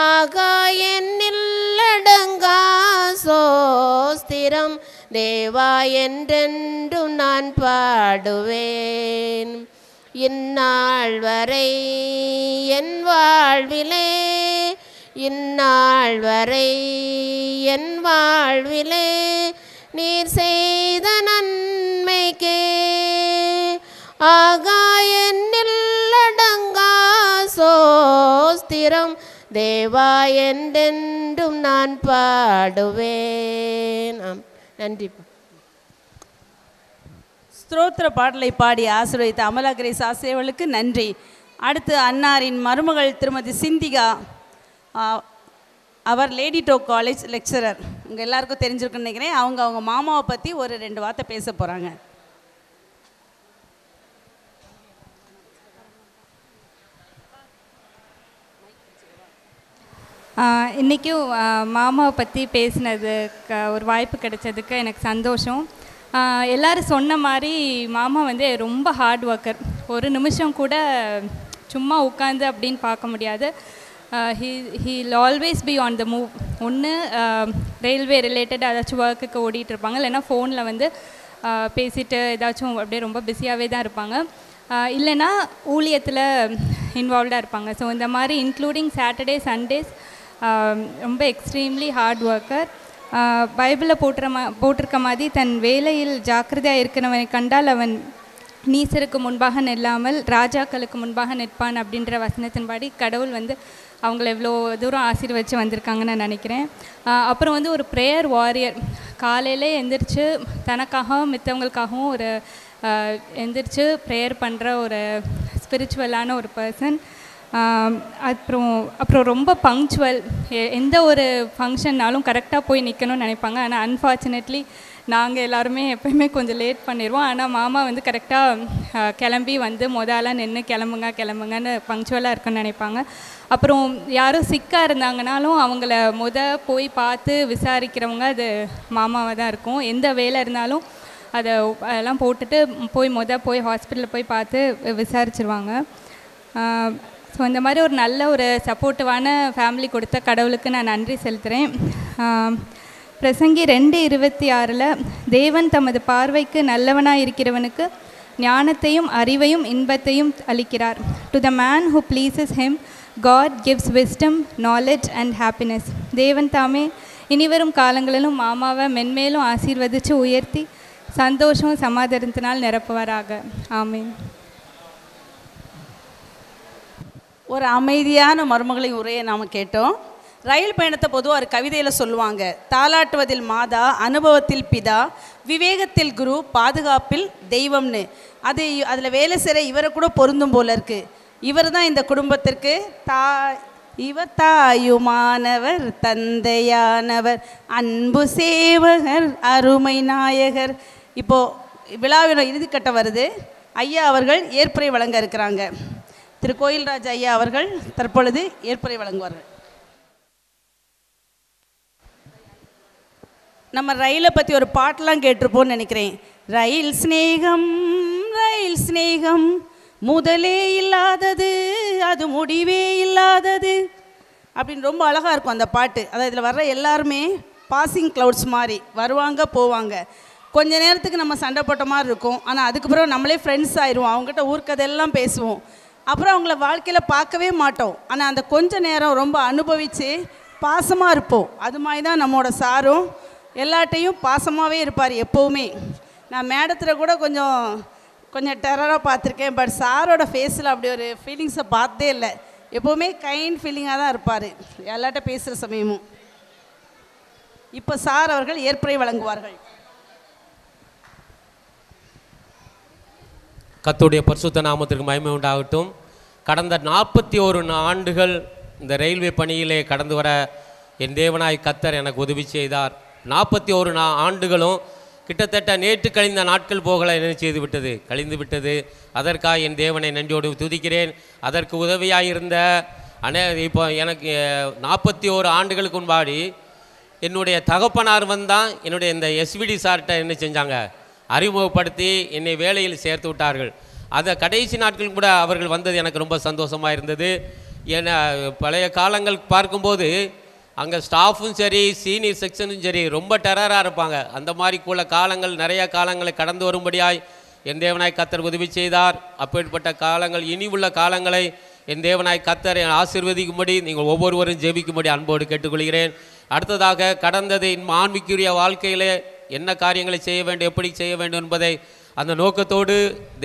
ஆகாயனில் அடங்கா சோஸ்திரம் தேவா என்றென்றும் நான் பாடுவேன். இந்நாள் வரை என் வாழ்விலே, இந்நாள் வரை என் வாழ்விலே நீர் செய்த நன்மைக்கே ஆகாயனில் அடங்கா சோஸ்திரம் தேவா என்றென்றும் நான் பாடுவேன். நன்றி. ஸ்தோத்திர பாடலை பாடி ஆசீர்வதித்த அமலா கிரேஸ் ஆசிரியர்களுக்கு நன்றி. அடுத்து அன்னாரின் மருமகள் திருமதி சிந்திகா, அவர் லேடி டோக் காலேஜ் லெக்சரர். உங்கள் எல்லாருக்கும் தெரிஞ்சிருக்குன்னு நினைக்கிறேன். அவங்க மாமாவை பற்றி ஒரு 2 வார்த்தை பேச போகிறாங்க. இன்றைக்கும் மாமாவை பற்றி பேசினதுக்கு ஒரு வாய்ப்பு கிடைச்சதுக்கு எனக்கு சந்தோஷம். எல்லோரும் சொன்ன மாதிரி மாமா வந்து ரொம்ப ஹார்ட் ஒர்க்கர். ஒரு நிமிஷம் கூட சும்மா உட்காந்து அப்படின்னு பார்க்க முடியாது. He'll always be on the move. ஒன்று ரயில்வே ரிலேட்டட் ஏதாச்சும் ஒர்க்குக்கு ஓடிட்டு இருப்பாங்க, இல்லைன்னா ஃபோனில் வந்து பேசிட்டு ஏதாச்சும் அப்படியே ரொம்ப பிஸியாகவே தான் இருப்பாங்க, இல்லைன்னா ஊழியத்தில் இன்வால்வ்டாக இருப்பாங்க. ஸோ இந்த மாதிரி இன்க்ளூடிங் சாட்டர்டே சண்டேஸ் ரொம்ப எக்ஸ்ட்ரீம்லி ஹார்ட் ஒர்க்கர். பைபிளில் போட்டிருக்க மாதிரி தன் வேலையில் ஜாக்கிரதையாக இருக்கிறவனை கண்டால் அவன் நீசருக்கு முன்பாக நில்லாமல் ராஜாக்களுக்கு முன்பாக நிற்பான் அப்படின்ற வசனத்தின்படி கடவுள் வந்து அவங்கள எவ்வளோ தூரம் ஆசீர்வச்சு வந்திருக்காங்கன்னு நான் நினைக்கிறேன். அப்புறம் வந்து ஒரு ப்ரேயர் வாரியர். காலையில் எந்திரிச்சு தனக்காகவும் மித்தவங்களுக்காகவும் ஒரு எந்திரிச்சு ப்ரேயர் பண்ணுற ஒரு ஸ்பிரிச்சுவலான ஒரு பர்சன். அப்புறம் ரொம்ப பங்க்சுவல். எந்த ஒரு ஃபங்க்ஷன்னாலும் கரெக்டாக போய் நிற்கணும்னு நினைப்பாங்க. ஆனால் அன்ஃபார்ச்சுனேட்லி நாங்கள் எல்லாருமே எப்போயுமே கொஞ்சம் லேட் பண்ணிடுவோம். ஆனால் மாமா வந்து கரெக்டாக கிளம்பி வந்து முதல்ல நின்று கிளம்புங்கன்னு பங்க்சுவலாக இருக்குன்னு நினைப்பாங்க. அப்புறம் யாரும் சிக்காக இருந்தாங்கனாலும் அவங்கள போய் பார்த்து விசாரிக்கிறவங்க அது மாமாவாக தான் இருக்கும். எந்த வேலை இருந்தாலும் அதெல்லாம் போட்டுட்டு போய் ஹாஸ்பிட்டலில் போய் பார்த்து விசாரிச்சிருவாங்க. ஸோ இந்த மாதிரி ஒரு நல்ல ஒரு சப்போர்ட்டிவான ஃபேமிலி கொடுத்த கடவுளுக்கு நான் நன்றி செலுத்துகிறேன். பிரசங்கி 2:26 தேவன் தமது பார்வைக்கு நல்லவனாக இருக்கிறவனுக்கு ஞானத்தையும் அறிவையும் இன்பத்தையும் அளிக்கிறார். To the man who pleases him God gives wisdom, knowledge and happiness. தேவன் தாமே இனிவரும் காலங்களிலும் மாமாவை மென்மேலும் ஆசீர்வதித்து உயர்த்தி சந்தோஷம் சமாதானத்தினால் நிரப்புவாராக. ஆமீன். ஒரு அமைதியான மருமகளின் உரையை நாம் கேட்டோம். ரயில் பயணத்தை பொதுவாக ஒரு கவிதையில் சொல்லுவாங்க, தாலாட்டுவதில் மாதா, அனுபவத்தில் பிதா, விவேகத்தில் குரு, பாதுகாப்பில் தெய்வம்னு. அதில் வேலை செய்கிற இவரை கூட பொருந்தும் போல இருக்குது. இவர் தான் இந்த குடும்பத்திற்கு இவர் தாயுமானவர், தந்தையானவர், அன்பு சேவகர், அருமை நாயகர். இப்போது விழாவின் இறுதிக்கட்ட வருது. ஐயா அவர்கள் ஏற்புரை வழங்க இருக்கிறாங்க. திரு கோயில்ராஜ் ஐயா அவர்கள் தற்பொழுது ஏற்புரை வழங்குவார்கள். நம்ம ரயிலை பற்றி ஒரு பாட்டெலாம் கேட்டிருப்போம்னு நினைக்கிறேன். ரயில் ஸ்நேகம், ரயில் ஸ்நேகம், முதலே இல்லாதது, அது முடிவே இல்லாதது அப்படின்னு ரொம்ப அழகாக இருக்கும் அந்த பாட்டு. அதாவது இதில் வர்ற எல்லாருமே பாசிங் க்ளவுட்ஸ் மாதிரி வருவாங்க போவாங்க. கொஞ்ச நேரத்துக்கு நம்ம சண்டை போட்ட மாதிரி இருக்கும், ஆனால் அதுக்கப்புறம் நம்மளே ஃப்ரெண்ட்ஸ் ஆயிடுவோம். அவங்ககிட்ட ஊர்க்கதெல்லாம் பேசுவோம். அப்புறம் அவங்கள வாழ்க்கையில் பார்க்கவே மாட்டோம். ஆனால் அந்த கொஞ்ச நேரம் ரொம்ப அனுபவித்து பாசமாக இருப்போம். அது மாதிரி தான் நம்மளோட சாரும் எல்லாட்டையும் பாசமாகவே இருப்பார் எப்போவுமே. நான் மேடத்தில் கூட கொஞ்சம் டெரராக பார்த்துருக்கேன். பட் சாரோட ஃபேஸில் அப்படி ஒரு ஃபீலிங்ஸை பார்த்தே இல்லை. எப்போவுமே கைண்ட் ஃபீலிங்காக தான் இருப்பார் எல்லாட்ட பேசுகிற சமயமும். இப்போ சார் அவர்கள் ஏற்புரை வழங்குவார்கள். கர்த்தருடைய பரிசுத்த நாமத்திற்கு மகிமை உண்டாகட்டும். கடந்த 41 ஆண்டுகள் இந்த ரயில்வே பணியிலே கடந்து வர என் தேவனாய் கர்த்தர் எனக்கு உதவி செய்தார். 41 ஆண்டுகளும் கிட்டத்தட்ட நேற்று கழிந்த நாட்கள் போகல என்ன செய்து விட்டது, கழிந்து விட்டது. அதற்காக என் தேவனை நன்றியோடு துதிக்கிறேன். அதற்கு உதவியாக இருந்த இப்போ எனக்கு 41 ஆண்டுகளுக்கு முன்பாடி என்னுடைய தகப்பனார் வந்தான் என்னுடைய இந்த எஸ்விடி சார்கிட்ட என்ன செஞ்சாங்க, அறிமுகப்படுத்தி என்னை வேலையில் சேர்த்து விட்டார்கள். அந்த கடைசி நாட்கள் கூட அவர்கள் வந்தது எனக்கு ரொம்ப சந்தோஷமாக இருந்தது. ஏன்னா பழைய காலங்கள் பார்க்கும்போது அங்கே ஸ்டாஃபும் சரி சீனியர் செக்ஷனும் சரி ரொம்ப டெரராக இருப்பாங்க. அந்த மாதிரி கூட காலங்கள் நிறைய காலங்களை கடந்து வரும்படியாய் என் தேவனாய் கர்த்தர் உதவி செய்தார். அப்படிப்பட்ட காலங்கள் இனி உள்ள காலங்களை என் தேவனாய் கர்த்தரை ஆசீர்வதிக்கும்படி நீங்கள் ஒவ்வொருவரும் ஜெபிக்கும்படி அன்போடு கேட்டுக்கொள்கிறேன். அடுத்ததாக கடந்தது ஆன்மீகரிய வாழ்க்கையிலே என்ன காரியங்களை செய்ய வேண்டும், எப்படி செய்ய வேண்டும் என்பதை அந்த நோக்கத்தோடு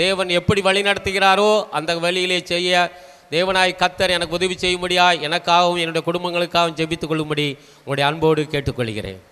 தேவன் எப்படி வழி நடத்துகிறாரோ அந்த வழியிலே செய்ய தேவனாய் கர்த்தர் எனக்கு உதவி செய்யும்படியாய் எனக்காகவும் என்னுடைய குடும்பங்களுக்காகவும் ஜெபித்துக் கொள்ளும்படி உங்களுடைய அன்போடு கேட்டுக்கொள்கிறேன்.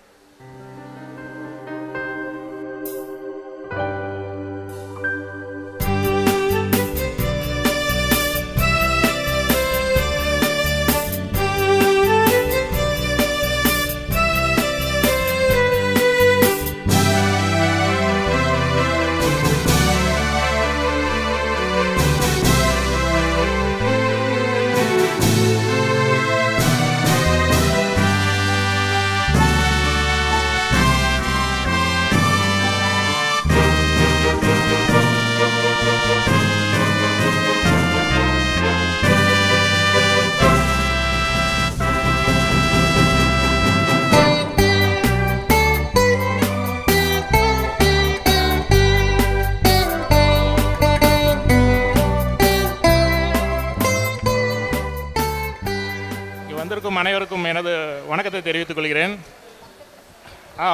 அனைவருக்கும் எனது வணக்கத்தை தெரிவித்துக் கொள்கிறேன்.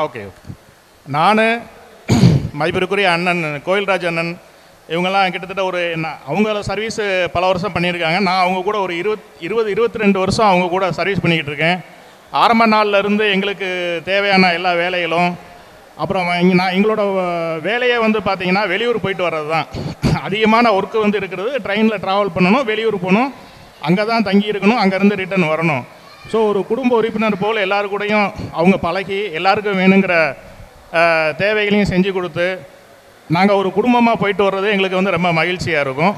ஓகே நான் மதிப்பிற்குரிய அண்ணன் கோயில்ராஜ் அண்ணன் இவங்கெல்லாம் கிட்டத்தட்ட ஒரு அவங்கள சர்வீஸ் பல வருஷம் பண்ணியிருக்காங்க. நான் அவங்க கூட ஒரு 22 வருஷம் அவங்க கூட சர்வீஸ் பண்ணிக்கிட்டு இருக்கேன். ஆரம்ப நாள்லேருந்து எங்களுக்கு தேவையான எல்லா வேலைகளும் அப்புறம் எங்களோட வேலையை வந்து பார்த்திங்கன்னா வெளியூர் போயிட்டு வர்றது தான் அதிகமான ஒர்க்கு வந்து இருக்கிறது. ட்ரெயினில் ட்ராவல் பண்ணணும், வெளியூர் போகணும், அங்கே தான் தங்கி இருக்கணும், அங்கேருந்து ரிட்டர்ன் வரணும். ஸோ ஒரு குடும்ப உறுப்பினர் போல் எல்லாரு கூடயும் அவங்க பழகி எல்லாருக்கும் வேணுங்கிற தேவைகளையும் செஞ்சு கொடுத்து நாங்கள் ஒரு குடும்பமாக போயிட்டு வர்றது எங்களுக்கு வந்து ரொம்ப மகிழ்ச்சியாக இருக்கும்.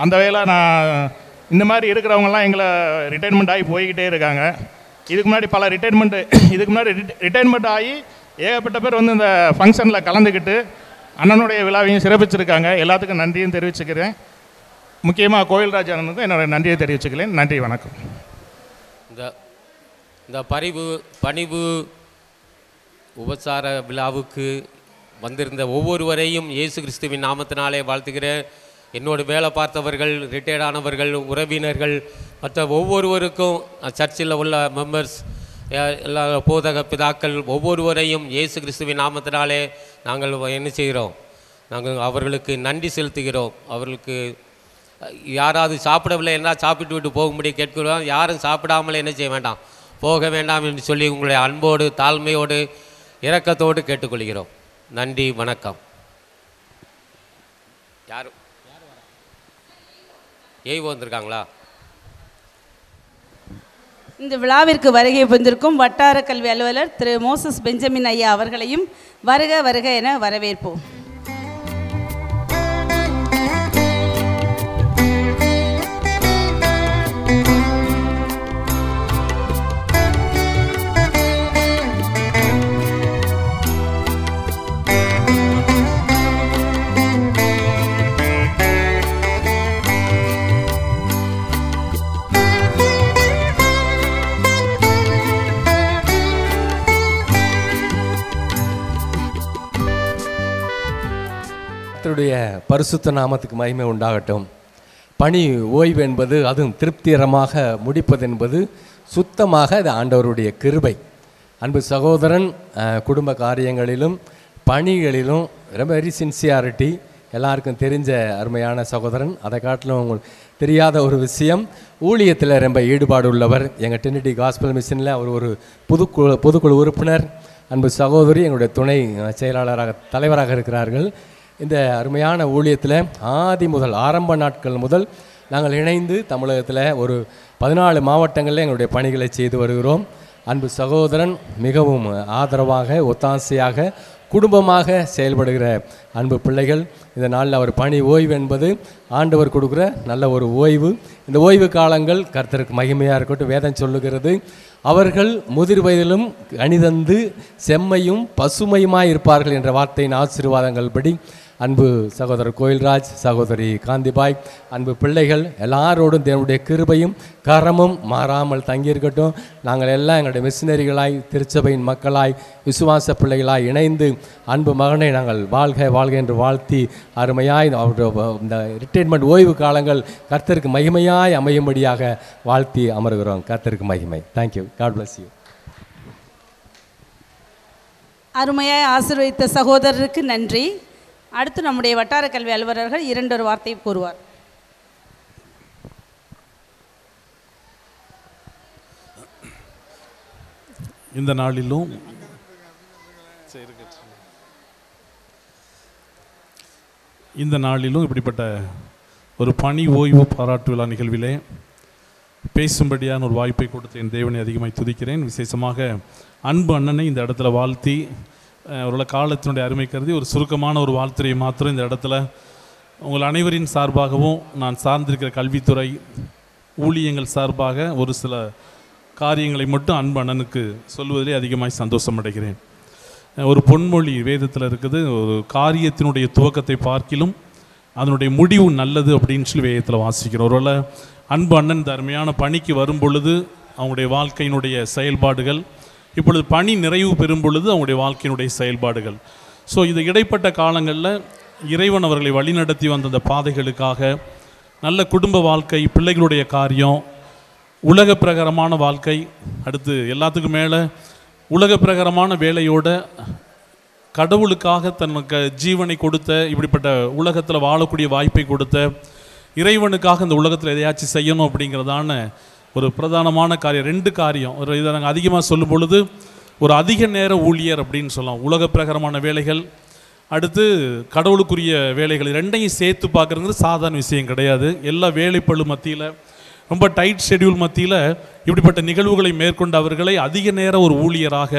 அந்த வேளை நான் இந்த மாதிரி இருக்கிறவங்கலாம் எங்களை ரிட்டைர்மெண்ட் ஆகி போய்கிட்டே இருக்காங்க. இதுக்கு முன்னாடி பல ரிட்டைர்மெண்ட் ஆகி ஏகப்பட்ட பேர் வந்து இந்த ஃபங்க்ஷனில் கலந்துக்கிட்டு அண்ணனுடைய விழாவையும் சிறப்பிச்சிருக்காங்க. எல்லாத்துக்கும் நன்றியும் தெரிவிச்சுக்கிறேன். முக்கியமாக கோயில்ராஜ் அண்ணனுக்கும் என்னோட நன்றியை தெரிவிச்சுக்கிறேன். நன்றி, வணக்கம். இந்த பணிவு உபசார விழாவுக்கு வந்திருந்த ஒவ்வொருவரையும் இயேசு கிறிஸ்துவின் நாமத்தினாலே வாழ்த்துகிறேன். என்னோடு வேலை பார்த்தவர்கள், ரிட்டையர்ட் ஆனவர்கள், உறவினர்கள், மற்ற ஒவ்வொருவருக்கும் சர்ச்சில் உள்ள மெம்பர்ஸ், எல்லா போதக பிதாக்கள் ஒவ்வொருவரையும் இயேசு கிறிஸ்துவின் நாமத்தினாலே நாங்கள் என்ன செய்கிறோம், நாங்கள் அவர்களுக்கு நன்றி செலுத்துகிறோம். அவர்களுக்கு யாராவது சாப்பிடவில்லை என்றால் சாப்பிட்டு விட்டு போகும்படி கேட்கிறோம். யாரும் சாப்பிடாமலே என்ன செய்ய வேண்டாம், போக வேண்டாம் என்று சொல்லி உங்களுடைய அன்போடு தாழ்மையோடு இரக்கத்தோடு கேட்டுக்கொள்கிறோம். நன்றி, வணக்கம். யாரும் வந்திருக்காங்களா? இந்த விழாவிற்கு வருகை வந்திருக்கும் வட்டார கல்வி அலுவலர் திரு மோசஸ் பெஞ்சமின் ஐயா அவர்களையும் வருக வருக என வரவேற்போம். கர்த்தருடைய பரிசுத்த நாமத்துக்கு மகிமை உண்டாகட்டும். பணி ஓய்வு என்பது, அதுவும் திருப்திகரமாக முடிப்பது என்பது சுத்தமாக அது ஆண்டவருடைய கிருபை. அன்பு சகோதரன் குடும்ப காரியங்களிலும் பணிகளிலும் ரொம்ப வெரி சின்சியாரிட்டி, எல்லாருக்கும் தெரிஞ்ச அருமையான சகோதரன். அதை காட்டிலும் உங்களுக்கு தெரியாத ஒரு விஷயம், ஊழியத்தில் ரொம்ப ஈடுபாடு உள்ளவர். எங்கள் ட்ரினிட்டி காஸ்பல் மிஷனில் அவர் ஒரு பொதுக்குழு உறுப்பினர். அன்பு சகோதரி எங்களுடைய துணை செயலாளராக தலைவராக இருக்கிறார்கள். இந்த அருமையான ஊழியத்தில் ஆரம்ப நாட்கள் முதல் நாங்கள் இணைந்து தமிழகத்தில் ஒரு 14 மாவட்டங்களில் எங்களுடைய பணிகளை செய்து வருகிறோம். அன்பு சகோதரன் மிகவும் ஆதரவாக ஒத்தாசையாக குடும்பமாக செயல்படுகிற அன்பு பிள்ளைகள். இந்த நாளில் அவர் பணி ஓய்வு என்பது ஆண்டவர் கொடுக்குற நல்ல ஒரு ஓய்வு. இந்த ஓய்வு காலங்கள் கர்த்தருக்கு மகிமையாக இருக்கட்டும். வேதம் சொல்லுகிறது, அவர்கள் முதிர் வயதிலும் அணிதந்து செம்மையும் பசுமையுமாய் இருப்பார்கள் என்ற வார்த்தையின் ஆசீர்வாதங்கள் படி அன்பு சகோதரர் கோயில்ராஜ், சகோதரி காந்திபாய், அன்பு பிள்ளைகள் எல்லாரோடும் தேவனுடைய கிருபையும் கரமும் மாறாமல் தங்கியிருக்கட்டும். நாங்கள் எல்லாம் எங்களுடைய மிஷினரிகளாய், திருச்சபையின் மக்களாய், விசுவாச பிள்ளைகளாய் இணைந்து அன்பு மகனை நாங்கள் வாழ்க வாழ்க என்று வாழ்த்தி அருமையாய் அவருடைய இந்த ரிட்டைர்மெண்ட் ஓய்வு காலங்கள் கர்த்தருக்கு மகிமையாய் அமையும்படியாக வாழ்த்தி அமர்கிறோம். கர்த்தருக்கு மகிமை. தேங்க்யூ. God bless you. அருமையாய் ஆசீர்வதித்த சகோதரருக்கு நன்றி. அடுத்து நம்முடைய வட்டார கல்வி அலுவலர்கள் 2 வார்த்தை கூறுவார். இந்த நாளிலும் இப்படிப்பட்ட ஒரு பணி ஓய்வு பாராட்டு விழா நிகழ்விலே பேசும்படியான ஒரு வாய்ப்பை கொடுத்த என் தேவனை அதிகமாக துதிக்கிறேன். விசேஷமாக அன்பு அண்ணனை இந்த இடத்துல வாழ்த்தி அவரோட காலத்தினுடைய அருமை கருதி ஒரு சுருக்கமான ஒரு வாழ்த்துறையை மாத்திரம் இந்த இடத்துல உங்கள் அனைவரின் சார்பாகவும் நான் சார்ந்திருக்கிற கல்வித்துறை ஊழியங்கள் சார்பாக ஒரு சில காரியங்களை மட்டும் அன்பு அண்ணனுக்கு சொல்வதிலே அதிகமாக சந்தோஷம் அடைகிறேன். ஒரு பொன்மொழி வேதத்தில் இருக்குது, ஒரு காரியத்தினுடைய துவக்கத்தை பார்க்கிலும் அதனுடைய முடிவு நல்லது அப்படின்னு சொல்லி வேதத்தில் வாசிக்கிறோம். ஒருவேளை அன்பு அண்ணன் இந்த அருமையான பணிக்கு வரும் பொழுது அவங்களுடைய வாழ்க்கையினுடைய செயல்பாடுகள், இப்பொழுது பணி நிறைவு பெறும் பொழுது அவங்களுடைய வாழ்க்கையினுடைய செயல்பாடுகள். ஸோ இது இடைப்பட்ட காலங்களில் இறைவன் அவர்களை வழிநடத்தி வந்த அந்த பாதைகளுக்காக நல்ல குடும்ப வாழ்க்கை, பிள்ளைகளுடைய காரியம், உலக பிரகாரமான வாழ்க்கை, அடுத்து எல்லாத்துக்கும் மேலே உலக பிரகாரமான வேலையோட கடவுளுக்காக தனக்கு ஜீவனை கொடுத்த, இப்படிப்பட்ட உலகத்தில் வாழக்கூடிய வாய்ப்பை கொடுத்த இறைவனுக்காக இந்த உலகத்தில் எதையாச்சும் செய்யணும் அப்படிங்கிறதான ஒரு பிரதானமான காரியம். 2 காரியம். ஒரு இதை நாங்கள் அதிகமாக சொல்லும் பொழுது ஒரு அதிக நேர ஊழியர் அப்படின்னு சொல்லலாம். உலக பிரகாரமான வேலைகள், அடுத்து கடவுளுக்குரிய வேலைகள், 2ஐயும் சேர்த்து பார்க்குறதுங்கிறது சாதாரண விஷயம் கிடையாது. எல்லா வேலைப்பளு மத்தியில், ரொம்ப டைட் ஷெட்யூல் மத்தியில் இப்படிப்பட்ட நிகழ்வுகளை மேற்கொண்ட அவர்களை அதிக நேர ஒரு ஊழியராக,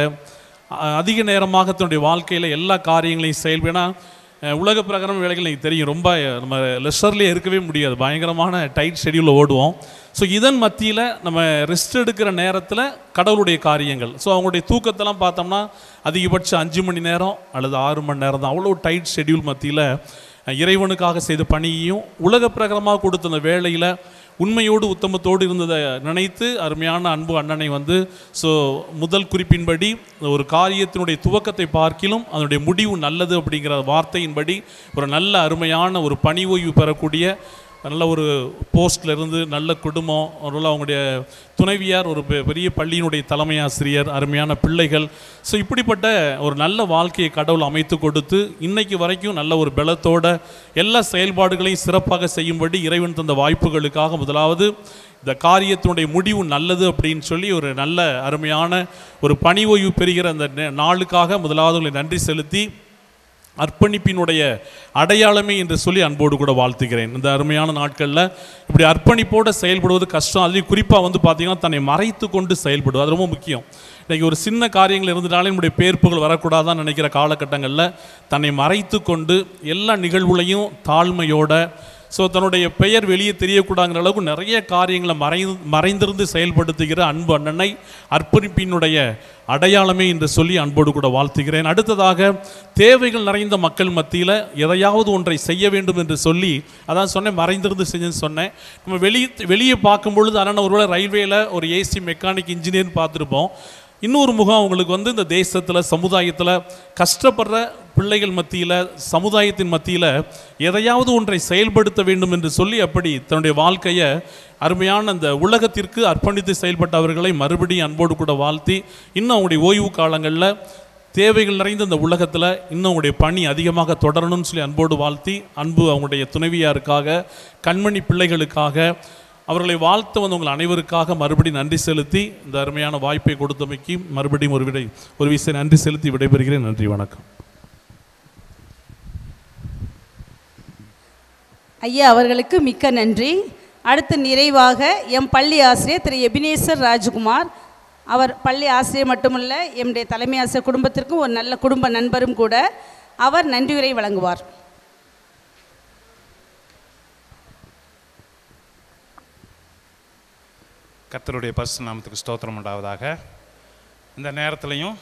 அதிக நேரமாக தன்னுடைய வாழ்க்கையில் எல்லா காரியங்களையும் செயல்பேனா உலக பிரகாரம் வேலைகள் எனக்கு தெரியும், ரொம்ப நம்ம லெஷர்லேயே இருக்கவே முடியாது, பயங்கரமான டைட் ஷெட்யூலில் ஓடுவோம். ஸோ இதன் மத்தியில் நம்ம ரெஸ்ட் எடுக்கிற நேரத்தில் கடவுளுடைய காரியங்கள், ஸோ அவங்களுடைய தூக்கத்தெல்லாம் பார்த்தோம்னா அதிகபட்சம் 5 மணி நேரம் அல்லது 6 மணி நேரம் தான். அவ்வளோ டைட் ஷெட்யூல் மத்தியில் இறைவனுக்காக செய்த பணியையும் உலக பிரகாரமாக கொடுத்த அந்த வேலையில் உண்மையோடு உத்தமத்தோடு இருந்ததை நினைத்து அருமையான அன்பு அண்ணனை வந்து ஸோ முதல் குறிப்பின்படி ஒரு காரியத்தினுடைய துவக்கத்தை பார்க்கிலும் அதனுடைய முடிவு நல்லது அப்படிங்கிற வார்த்தையின்படி ஒரு நல்ல அருமையான ஒரு பணி ஓய்வு பெறக்கூடிய நல்ல ஒரு போஸ்டில் இருந்து நல்ல குடும்பம், ஒரு அவங்களுடைய துணைவியார் ஒரு பெரிய பள்ளியினுடைய தலைமை ஆசிரியர், அருமையான பிள்ளைகள், ஸோ இப்படிப்பட்ட ஒரு நல்ல வாழ்க்கையை கடவுள் அமைத்து கொடுத்து இன்னைக்கு வரைக்கும் நல்ல ஒரு பலத்தோட எல்லா செயல்பாடுகளையும் சிறப்பாக செய்யும்படி இறைவன் தந்த வாய்ப்புகளுக்காக முதலாவது இந்த காரியத்தினுடைய முடிவு நல்லது அப்படின்னு சொல்லி ஒரு நல்ல அருமையான ஒரு பணி ஓய்வு பெறுகிற அந்த நாளுக்காக முதலாவது உங்களை நன்றி செலுத்தி அர்ப்பணிப்பினுடைய அடையாளமே என்று சொல்லி அன்போடு கூட வாழ்த்துகிறேன். இந்த அருமையான நாட்களில் இப்படி அர்ப்பணிப்போடு செயல்படுவது கஷ்டம். அதுலேயும் குறிப்பாக வந்து பார்த்திங்கன்னா தன்னை மறைத்து கொண்டு செயல்படுவது அது ரொம்ப முக்கியம். இன்றைக்கி ஒரு சின்ன காரியங்கள் இருந்தனாலே நம்முடைய பேர்ப்புகள் வரக்கூடாதான்னு நினைக்கிற காலகட்டங்களில் தன்னை மறைத்து கொண்டு எல்லா நிகழ்வுலையும் தாழ்மையோட, ஸோ தன்னுடைய பெயர் வெளியே தெரியக்கூடாங்கிற அளவுக்கு நிறைய காரியங்களை மறைந்திருந்து செயல்படுத்துகிற அன்பு அண்ணனை அர்ப்பணிப்பினுடைய அடையாளமே என்று சொல்லி அன்போடு கூட வாழ்த்துகிறேன். அடுத்ததாக தேவைகள் நிறைந்த மக்கள் மத்தியில் எதையாவது ஒன்றை செய்ய வேண்டும் என்று சொல்லி, அதான் சொன்னேன் மறைந்திருந்து செஞ்சுன்னு சொன்னேன். நம்ம வெளியே பார்க்கும் பொழுது அண்ணன் ஒருவேளை ரயில்வேயில் ஒரு ஏசி மெக்கானிக் இன்ஜினியர்னு பார்த்துருப்போம். இன்னொரு முகம் அவங்களுக்கு வந்து இந்த தேசத்தில் சமுதாயத்தில் கஷ்டப்படுற பிள்ளைகள் மத்தியில் சமுதாயத்தின் மத்தியில் எதையாவது ஒன்றை செயல்படுத்த வேண்டும் என்று சொல்லி அப்படி தன்னுடைய வாழ்க்கையை அருமையான அந்த உலகத்திற்கு அர்ப்பணித்து செயல்பட்டவர்களை மறுபடியும் அன்போடு கூட வாழ்த்தி இன்னும் அவங்களுடைய ஓய்வு காலங்களில் தேவைகள் நிறைந்த இந்த உலகத்தில் இன்னும் அவங்களுடைய பணி அதிகமாக தொடரணும்னு சொல்லி அன்போடு வாழ்த்தி அன்பு அவங்களுடைய துணைவியாருக்காக கண்மணி பிள்ளைகளுக்காக அவர்களை வாழ்த்த வந்து உங்கள் அனைவருக்காக மறுபடியும் நன்றி செலுத்தி இந்த அருமையான வாய்ப்பை கொடுத்தமைக்கு மறுபடியும் ஒரு விஷயம் நன்றி செலுத்தி விடைபெறுகிறேன். நன்றி, வணக்கம். ஐயா அவர்களுக்கு மிக்க நன்றி. அடுத்து நிறைவாக எம் பள்ளி ஆசிரியர் திரு எபினேசர் ராஜ்குமார், அவர் பள்ளி ஆசிரியர் மட்டுமல்ல, எம்முடைய தலைமை ஆசிரியர் குடும்பத்திற்கும் ஒரு நல்ல குடும்ப நண்பரும் கூட. அவர் நன்றியுரை வழங்குவார். கர்த்தருடைய பரிசுத்த நாமத்துக்கு ஸ்தோத்திரம் உண்டாவதாக. இந்த நேரத்திலையும்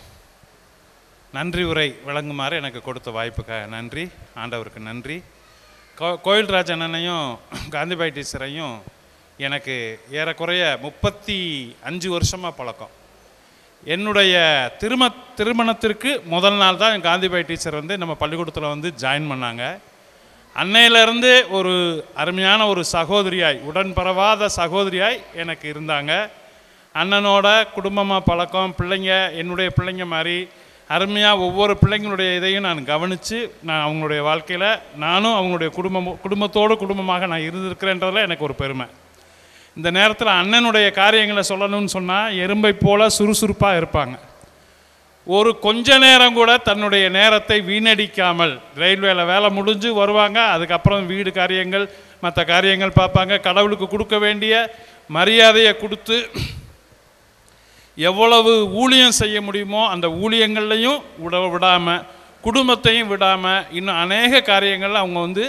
நன்றி உரை வழங்குமாறு எனக்கு கொடுத்த வாய்ப்புக்காக நன்றி, ஆண்டவருக்கு நன்றி. கோயில்ராஜ் அண்ணனையும் காந்திபாய் டீச்சரையும் எனக்கு ஏறக்குறைய 35 வருஷமாக பழக்கம். என்னுடைய திருமணத்திற்கு முதல் நாள் தான் காந்திபாய் டீச்சர் நம்ம பள்ளிக்கூடத்தில் ஜாயின் பண்ணாங்க. அன்னையிலேருந்து ஒரு அருமையான ஒரு சகோதரியாய், உடன் பரவாத சகோதரியாய் எனக்கு இருந்தாங்க. அண்ணனோட குடும்பமாக பழக்கம், பிள்ளைங்க என்னுடைய பிள்ளைங்க மாதிரி அருமையாக ஒவ்வொரு பிள்ளைங்களுடைய இதையும் நான் கவனித்து நான் அவங்களுடைய வாழ்க்கையில் நானும் அவங்களுடைய குடும்பத்தோடு குடும்பமாக நான் இருந்திருக்கிறேன்றதில் எனக்கு ஒரு பெருமை. இந்த நேரத்தில் அண்ணனுடைய காரியங்களை சொல்லணும்னு சொன்னால் எறும்பை போல் சுறுசுறுப்பாக இருப்பாங்க. ஒரு கொஞ்ச நேரம் கூட தன்னுடைய நேரத்தை வீணடிக்காமல் ரயில்வேல வேலை முடிஞ்சு வருவாங்க. அதுக்கப்புறம் வீடு காரியங்கள் மற்ற காரியங்கள் பார்ப்பாங்க. கடவுளுக்கு கொடுக்க வேண்டிய மரியாதையை கொடுத்து எவ்வளவு ஊழியம் செய்ய முடியுமோ அந்த ஊழியங்கள்லையும் விடாமல், குடும்பத்தையும் விடாமல் இன்னும் அநேக காரியங்கள் அவங்க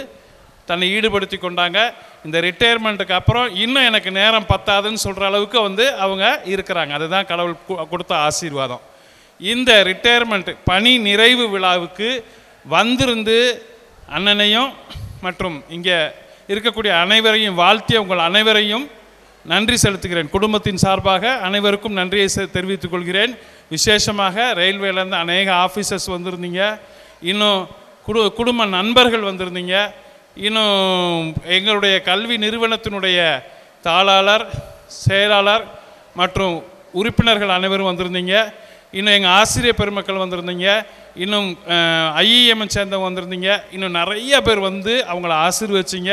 தன்னை ஈடுபடுத்தி கொண்டாங்க. இந்த ரிட்டையர்மெண்ட்டுக்கு அப்புறம் இன்னும் எனக்கு நேரம் பத்தாதுன்னு சொல்கிற அளவுக்கு அவங்க இருக்கிறாங்க. அதுதான் கடவுள் கொடுத்த ஆசீர்வாதம். இந்த ரிட்டையர்மெண்ட் பணி நிறைவு விழாவுக்கு வந்திருந்து அண்ணனையும் மற்றும் இங்கே இருக்கக்கூடிய அனைவரையும் வாழ்த்திய உங்கள் அனைவரையும் நன்றி செலுத்துகிறேன். குடும்பத்தின் சார்பாக அனைவருக்கும் நன்றியை தெரிவித்துக் கொள்கிறேன். விசேஷமாக ரயில்வேலேருந்து அநேக ஆஃபீஸர்ஸ் வந்திருந்தீங்க, இன்னும் குடும்ப நண்பர்கள் வந்திருந்தீங்க, இன்னும் எங்களுடைய கல்வி நிறுவனத்தினுடைய தாளாளர், செயலாளர் மற்றும் உறுப்பினர்கள் அனைவரும் வந்திருந்தீங்க. இன்னும் எங்கள் ஆசிரியர் பெருமக்கள் வந்திருந்தீங்க, இன்னும் ஐஇஎம்ஐ சேர்ந்தவங்க வந்திருந்தீங்க, இன்னும் நிறைய பேர் அவங்கள ஆசீர்வதிச்சிங்க.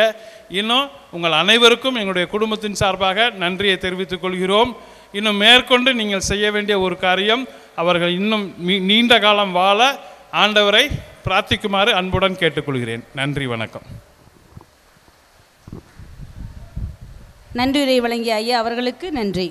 இன்னும் உங்கள் அனைவருக்கும் எங்களுடைய குடும்பத்தின் சார்பாக நன்றியை தெரிவித்துக் கொள்கிறோம். இன்னும் மேற்கொண்டு நீங்கள் செய்ய வேண்டிய ஒரு காரியம், அவர்கள் இன்னும் நீண்ட காலம் வாழ ஆண்டவரை பிரார்த்திக்குமாறு அன்புடன் கேட்டுக்கொள்கிறேன். நன்றி, வணக்கம். நன்றியுரை வழங்கிய ஐயா அவர்களுக்கு நன்றி.